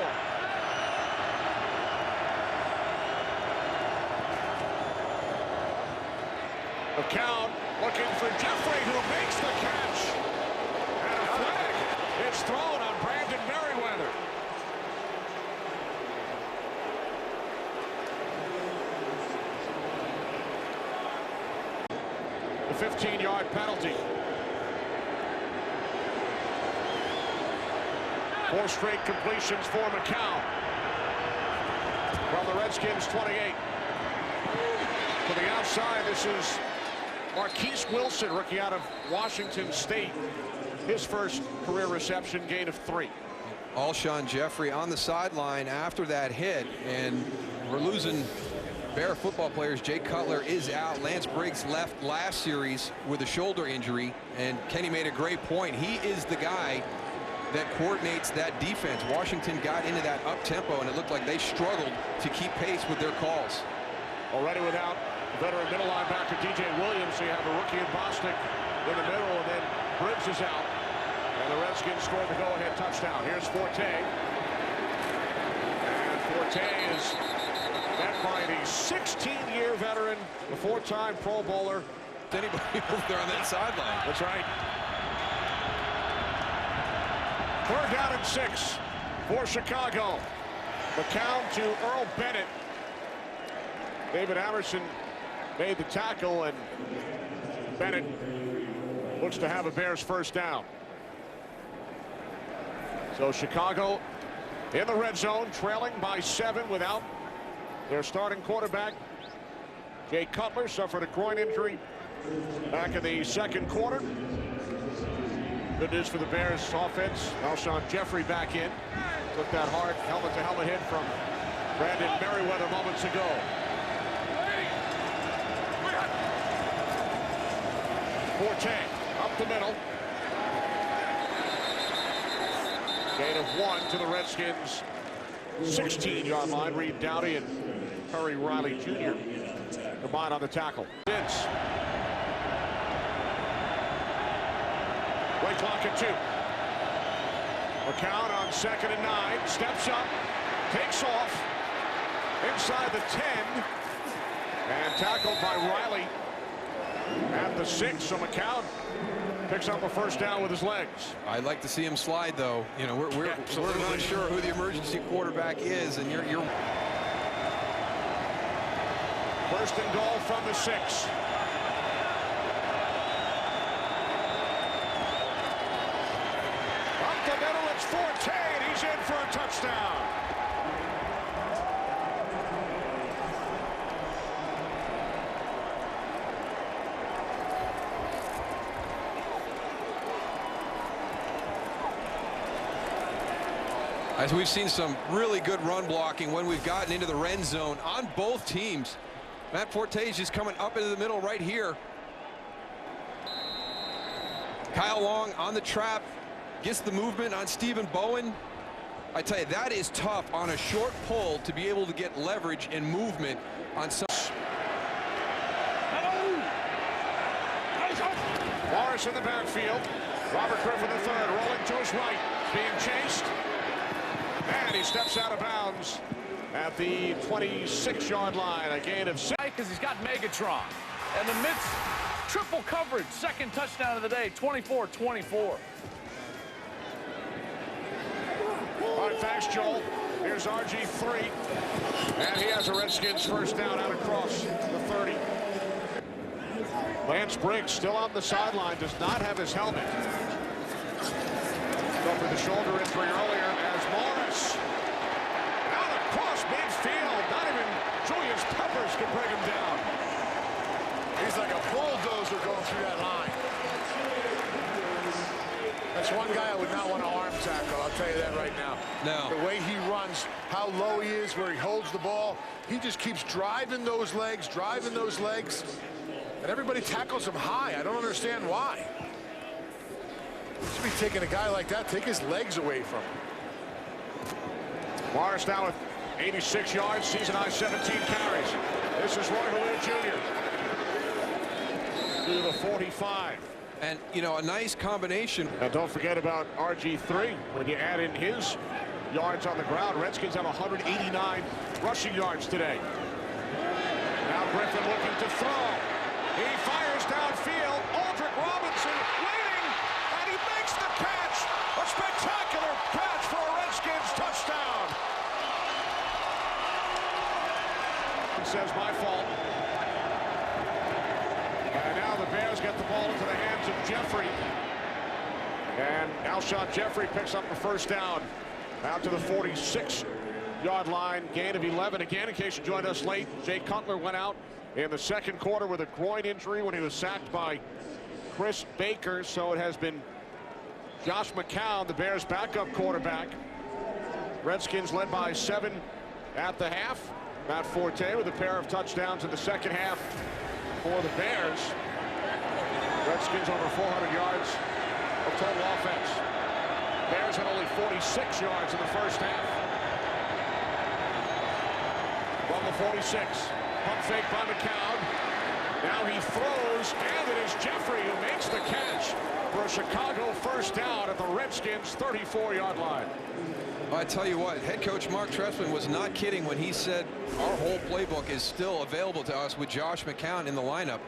McCown looking for Jeffrey, who makes the catch. And a flag is thrown on Brandon Merriweather. The 15-yard penalty. 4 straight completions for McCown. From the Redskins 28. To the outside, this is Marquise Wilson, rookie out of Washington State. His first career reception, gain of 3. Alshon Jeffrey on the sideline after that hit, and we're losing Bear football players. Jay Cutler is out. Lance Briggs left last series with a shoulder injury, and Kenny made a great point. He is the guy that coordinates that defense. Washington got into that up-tempo, and it looked like they struggled to keep pace with their calls. Already without veteran middle linebacker DJ Williams, so you have a rookie in Bostic in the middle, and then Briggs is out. And the Redskins scored the go-ahead touchdown. Here's Forte. And Forte is met by the 16-year veteran, the 4-time Pro Bowler. Anybody over there on that sideline? That's right. 3rd down and 6 for Chicago. McCown to Earl Bennett. David Amerson made the tackle, and Bennett looks to have a Bears first down. So Chicago in the red zone, trailing by 7 without their starting quarterback. Jay Cutler suffered a groin injury back in the 2nd quarter. Good news for the Bears offense. Alshon Jeffrey back in. Took that hard helmet-to-helmet hit from Brandon Merriweather moments ago. Forte up the middle. Gain of 1 to the Redskins' 16-yard line. Reed Dowdy and Curry Riley Jr. combined on the tackle. Vince. Play clock at 2. McCown on 2nd and 9. Steps up. Takes off. Inside the 10. And tackled by Riley at the 6. So McCown picks up a first down with his legs. I'd like to see him slide, though. You know, we're not sure who the emergency quarterback is, and you're 1st and goal from the 6. It's Forte, and he's in for a touchdown. As we've seen some really good run blocking when we've gotten into the red zone on both teams. Matt Forte is just coming up into the middle right here. Kyle Long on the trap, gets the movement on Stephen Bowen. I tell you, that is tough on a short pull to be able to get leverage and movement on some. Morris in the backfield. Robert Griffin III rolling to his right, being chased. And he steps out of bounds at the 26-yard line. A gain of 6. Because he's got Megatron. And the midst triple coverage. Second touchdown of the day, 24-24. All right, thanks, Joel. Here's RG3. And he has a Redskins first down out across the 30. Lance Briggs still on the sideline, does not have his helmet. Suffered the shoulder injury earlier as Morris out across midfield. Not even Julius Peppers can bring him down. He's like a bulldozer going through that line. That's one guy I would not want to arm tackle, I'll tell you that right now. No. The way he runs, how low he is, where he holds the ball, he just keeps driving those legs, and everybody tackles him high. I don't understand why. You should be taking a guy like that, take his legs away from him. Morris now with 86 yards, season high 17 carries. This is Roy Halil Jr. to the 45. And, you know, a nice combination. And don't forget about RG3. When you add in his yards on the ground, Redskins have 189 rushing yards today. Now Griffin looking to throw. He fires downfield. Aldrick Robinson waiting, and he makes the catch. A spectacular catch for a Redskins touchdown. He says, my fault. And now the Bears get the ball into the hands of Jeffrey. And Alshon Jeffrey picks up the first down out to the 46-yard line. Gain of 11. Again, in case you joined us late, Jay Cutler went out in the second quarter with a groin injury when he was sacked by Chris Baker. So it has been Josh McCown, the Bears' backup quarterback. Redskins led by 7 at the half. Matt Forte with a pair of touchdowns in the second half for the Bears. Redskins over 400 yards of total offense. Bears had only 46 yards in the first half. From the 46. Pump fake by McCown. Now he throws, and it is Jeffrey who makes the catch for a Chicago first down at the Redskins' 34-yard line. I tell you what, head coach Mark Trestman was not kidding when he said our whole playbook is still available to us with Josh McCown in the lineup.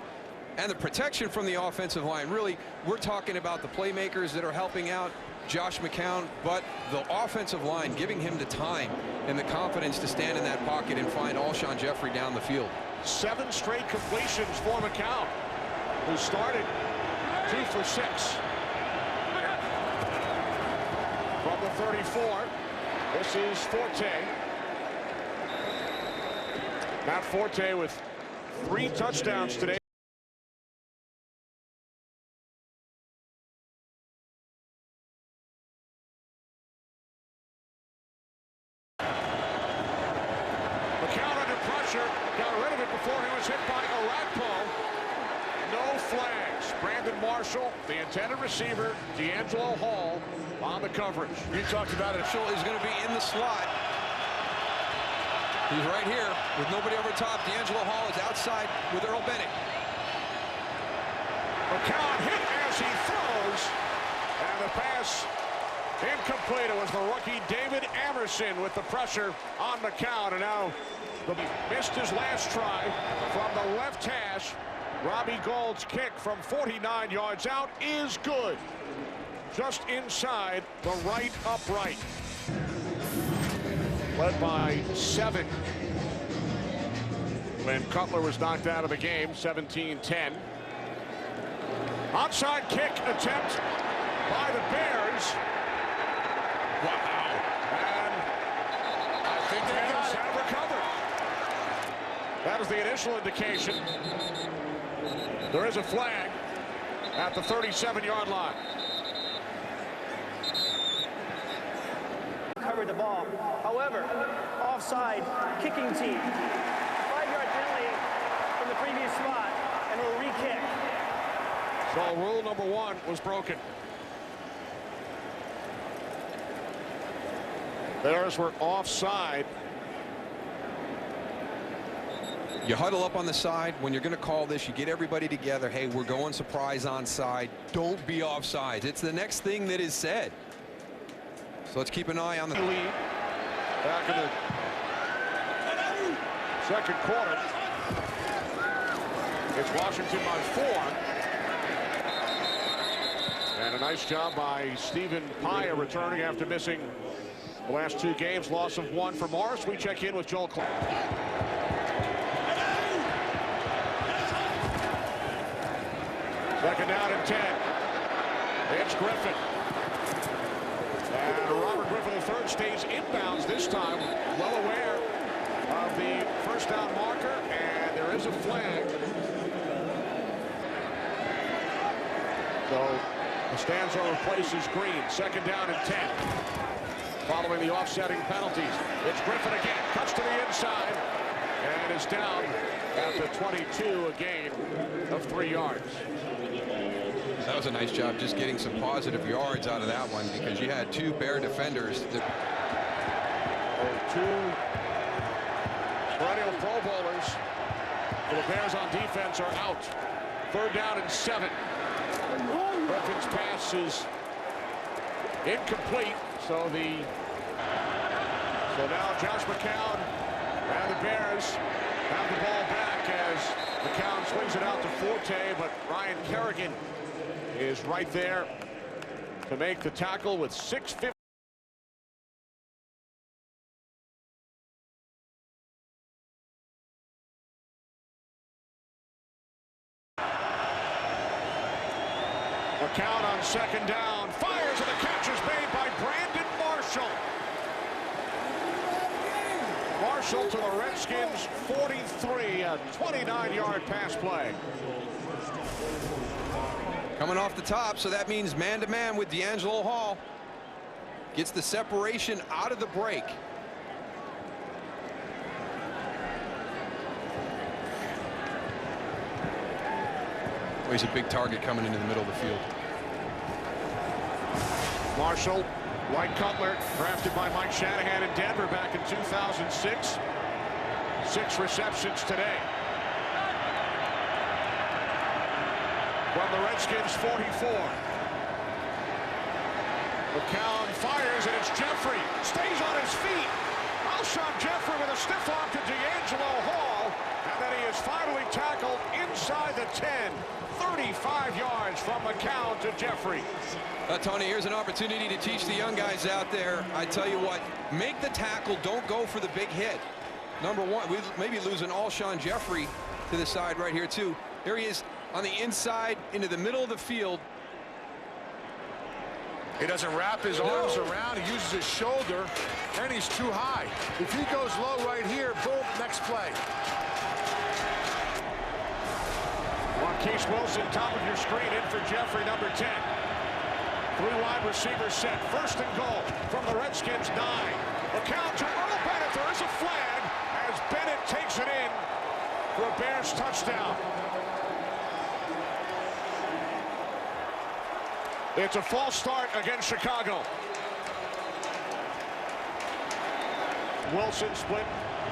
And the protection from the offensive line, really, we're talking about the playmakers that are helping out Josh McCown, but the offensive line giving him the time and the confidence to stand in that pocket and find Alshon Jeffrey down the field. 7 straight completions for McCown, who started 2 for 6. From the 34, this is Forte. Matt Forte with 3 touchdowns today. McCown under pressure, got rid of it before he was hit by Orakpo. No flags. Brandon Marshall, the intended receiver, D'Angelo Hall on the coverage. You talked about it. Marshall is going to be in the slot. He's right here with nobody over top. D'Angelo Hall is outside with Earl Bennett. McCown hit as he throws, and the pass incomplete. It was the rookie David Amerson with the pressure on McCown, and now he missed his last try from the left hash. Robbie Gould's kick from 49 yards out is good. Just inside the right upright. Led by 7 when Cutler was knocked out of the game, 17-10. Onside kick attempt by the Bears. was the initial indication. There is a flag at the 37-yard line. Covered the ball. However, offside, kicking team. 5-yard penalty from the previous spot, and we'll re-kick. So rule number 1 was broken. Bears were offside. You huddle up on the side. When you're going to call this, you get everybody together. Hey, we're going surprise onside. Don't be offside. It's the next thing that is said. So let's keep an eye on the lead. Back in the second quarter. It's Washington by 4. And a nice job by Stephen Paya returning after missing the last 2 games. Loss of 1 for Morris. We check in with Joel Clark. Second down and 10. It's Griffin. And Robert Griffin III stays inbounds this time, well aware of the first down marker, and there is a flag. So Costanzo replaces Green. Second down and 10. Following the offsetting penalties. It's Griffin again. Cuts to the inside and is down at the 22, a gain of 3 yards. That was a nice job just getting some positive yards out of that one, because you had 2 Bear defenders that 2 perennial Pro Bowlers for the Bears on defense are out. Third down and 7. Griffin's pass is incomplete, so now Josh McCown and the Bears have the ball back as McCown swings it out to Forte, but Ryan Kerrigan is right there to make the tackle with 6:50. McCown on second down, fires, and the catch is made by Brandon Marshall. Marshall to the Redskins 43, a 29-yard pass play. coming off the top, so that means man-to-man with D'Angelo Hall. Gets the separation out of the break. Oh, he's a big target coming into the middle of the field. Marshall, White Cutler, drafted by Mike Shanahan in Denver back in 2006. 6 receptions today. From the Redskins 44. McCown fires, and it's Jeffrey. Stays on his feet. Alshon Jeffrey with a stiff arm to D'Angelo Hall. And then he is finally tackled inside the 10. 35 yards from McCown to Jeffrey. Tony, here's an opportunity to teach the young guys out there. I tell you what, make the tackle, don't go for the big hit. Number one, we maybe losing Alshon Jeffrey to the side right here too. There he is on the inside into the middle of the field. He doesn't wrap his arms around. He uses his shoulder, and he's too high. If he goes low right here, boom, next play. Marquise Wilson, top of your screen, in for Jeffrey, number 10. 3 wide receivers set. First and goal from the Redskins 9. McCown to Earl Bennett. There is a flag as Bennett takes it in for a Bears touchdown. It's a false start against Chicago. Wilson split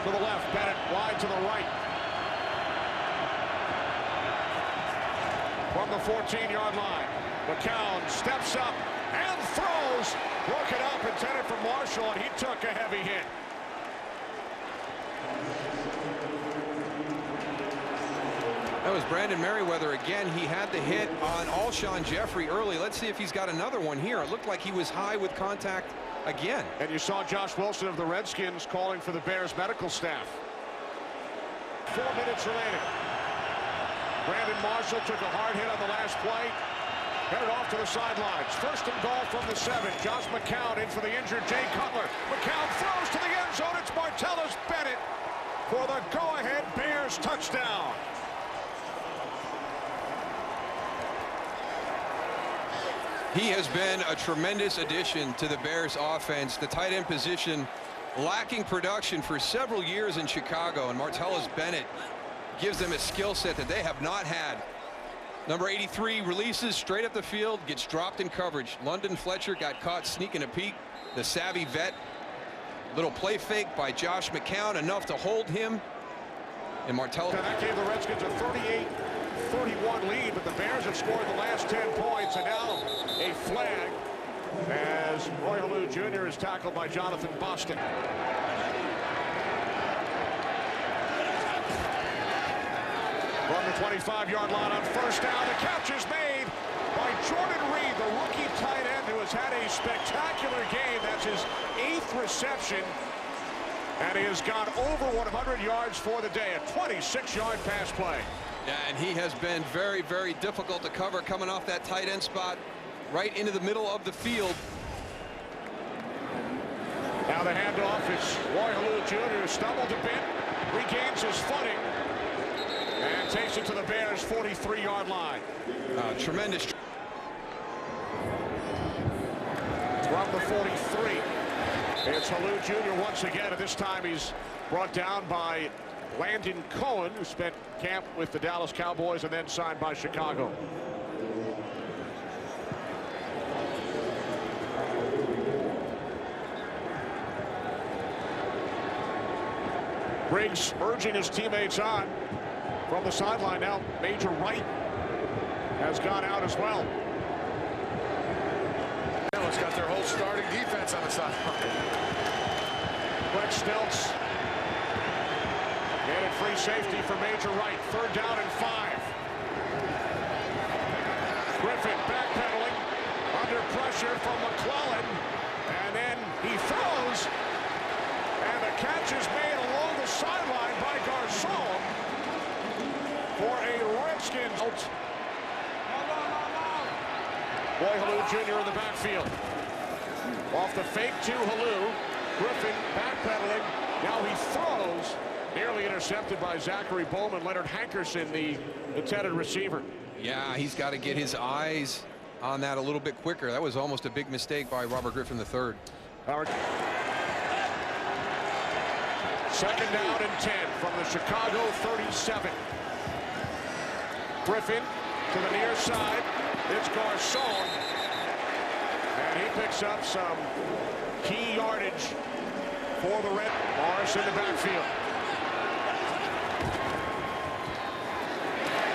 to the left. Bennett wide to the right. From the 14-yard line. McCown steps up and throws. Broken up, intended for Marshall, and he took a heavy hit. That was Brandon Merriweather again. He had the hit on Alshon Jeffrey early. Let's see if he's got another one here. It looked like he was high with contact again. And you saw Josh Wilson of the Redskins calling for the Bears medical staff. 4 minutes remaining. Brandon Marshall took a hard hit on the last play. Headed off to the sidelines. First and goal from the 7. Josh McCown in for the injured Jay Cutler. McCown throws to the end zone. It's Martellus Bennett for the go-ahead Bears touchdown. He has been a tremendous addition to the Bears offense. The tight end position lacking production for several years in Chicago, and Martellus Bennett gives them a skill set that they have not had. Number 83 releases straight up the field, gets dropped in coverage. London Fletcher got caught sneaking a peek. The savvy vet, little play fake by Josh McCown, enough to hold him. And Martellus. That gave the Redskins a 38-31 lead, but the Bears have scored the last 10 points, and now a flag as Roy Halou Jr. is tackled by Jonathan Boston. From the 25-yard line on first down, the catch is made by Jordan Reed, the rookie tight end who has had a spectacular game. That's his 8th reception, and he has gone over 100 yards for the day, a 26-yard pass play. Yeah, and he has been very, very difficult to cover coming off that tight end spot right into the middle of the field. Now the handoff is Roy Halou Jr. stumbled a bit, regains his footing, and takes it to the Bears' 43-yard line. Tremendous. From the 43, it's Halou Jr. once again, and this time he's brought down by Landon Cohen, who spent camp with the Dallas Cowboys and then signed by Chicago. Briggs urging his teammates on from the sideline. Now Major Wright has gone out as well. Dallas got their whole starting defense on the sideline. Brett Stilts getting free safety for Major Wright. 3rd down and 5. Griffin backpedaling under pressure from McClellan, and then he throws, and the catch is made along the sideline by Garcon for a Redskins out. Roy Halou Jr. in the backfield. Off the fake to Halou. Griffin backpedaling. Now he throws. Nearly intercepted by Zachary Bowman. Leonard Hankerson, the intended receiver. Yeah, he's got to get his eyes on that a little bit quicker. That was almost a big mistake by Robert Griffin III. 2nd down and 10 from the Chicago 37. Griffin to the near side. It's Garcon, and he picks up some key yardage for the Red. Morris in the backfield.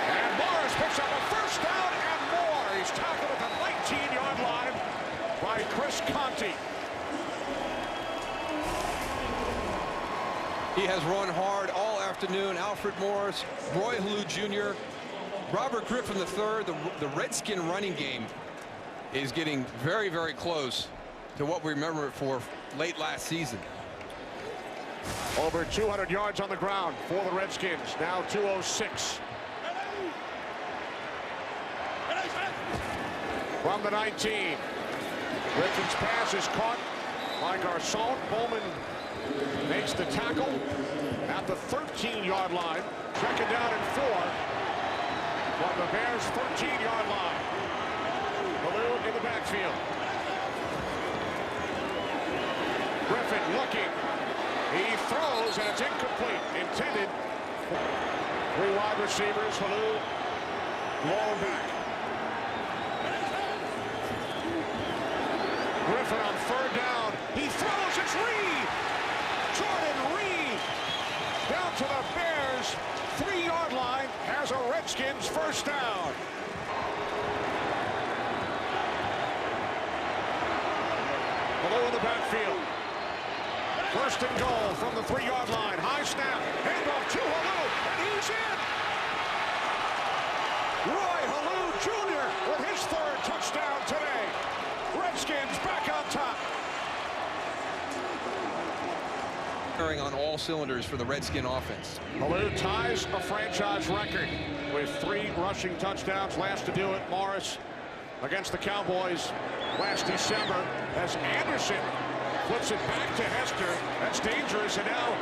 And Morris picks up a 1st down and more. He's tackled at the 19-yard line by Chris Conti. He has run hard all afternoon. Alfred Morris, Roy Halou Jr., Robert Griffin III. The Redskin running game is getting very, very close to what we remember it for late last season. Over 200 yards on the ground for the Redskins. Now 206. From the 19. Griffin's pass is caught by Garcon. Bowman makes the tackle at the 13-yard line. 2nd down and 4 from the Bears' 13-yard line. Halou in the backfield. Griffin looking. He throws, and it's incomplete. Intended. 3 wide receivers. Halou long back. Griffin on 3rd down. He throws. It's Reed. Jordan Reed down to the Bears' 3-yard line has a Redskins 1st down. Halou in the backfield. 1st and goal from the 3-yard line. High snap. Handoff to Halou, and he's in. Roy Halou Jr. with his 3rd touchdown today. Redskins back on top. Firing on all cylinders for the Redskin offense. Halou ties a franchise record with 3 rushing touchdowns. Last to do it, Morris against the Cowboys last December as Anderson flips it back to Hester. That's dangerous, and now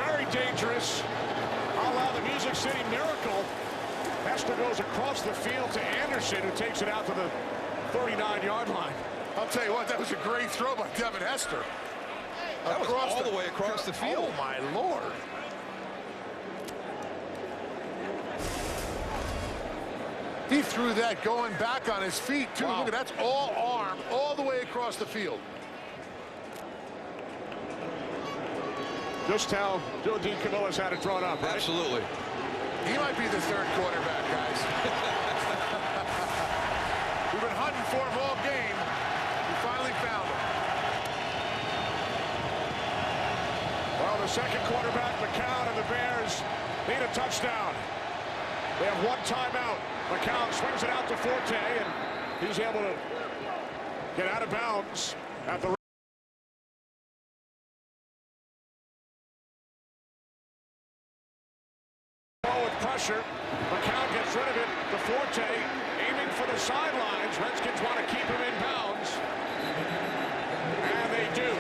very dangerous. I'll allow the Music City Miracle. Hester goes across the field to Anderson, who takes it out to the 39-yard line. I'll tell you what, that was a great throw by Devin Hester. That was all the way across the field. Oh, my Lord. He threw that going back on his feet, too. Wow. Look at that. That's all arm, all the way across the field. Just how Joe DiCamillo's had it thrown up, right? Absolutely. He might be the third quarterback, guys. We've been hunting for him all game. We finally found him. Well, the second quarterback, McCown, and the Bears need a touchdown. They have one timeout. McCown swings it out to Forte, and he's able to get out of bounds at the with pressure. McCown gets rid of it. The Forte aiming for the sidelines. Redskins want to keep him in bounds, and they do.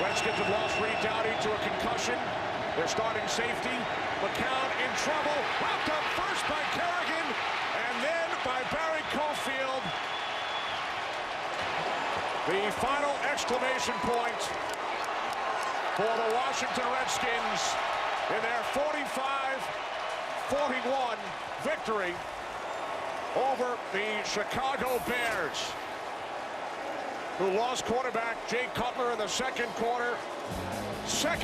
Redskins have lost Reed Dowdy to a concussion. Their starting safety, McCown, in trouble. Wrapped up first by Kerrigan, and then by Barry Cofield. The final exclamation point for the Washington Redskins in their 45-41 victory over the Chicago Bears, who lost quarterback Jay Cutler in the second quarter. Second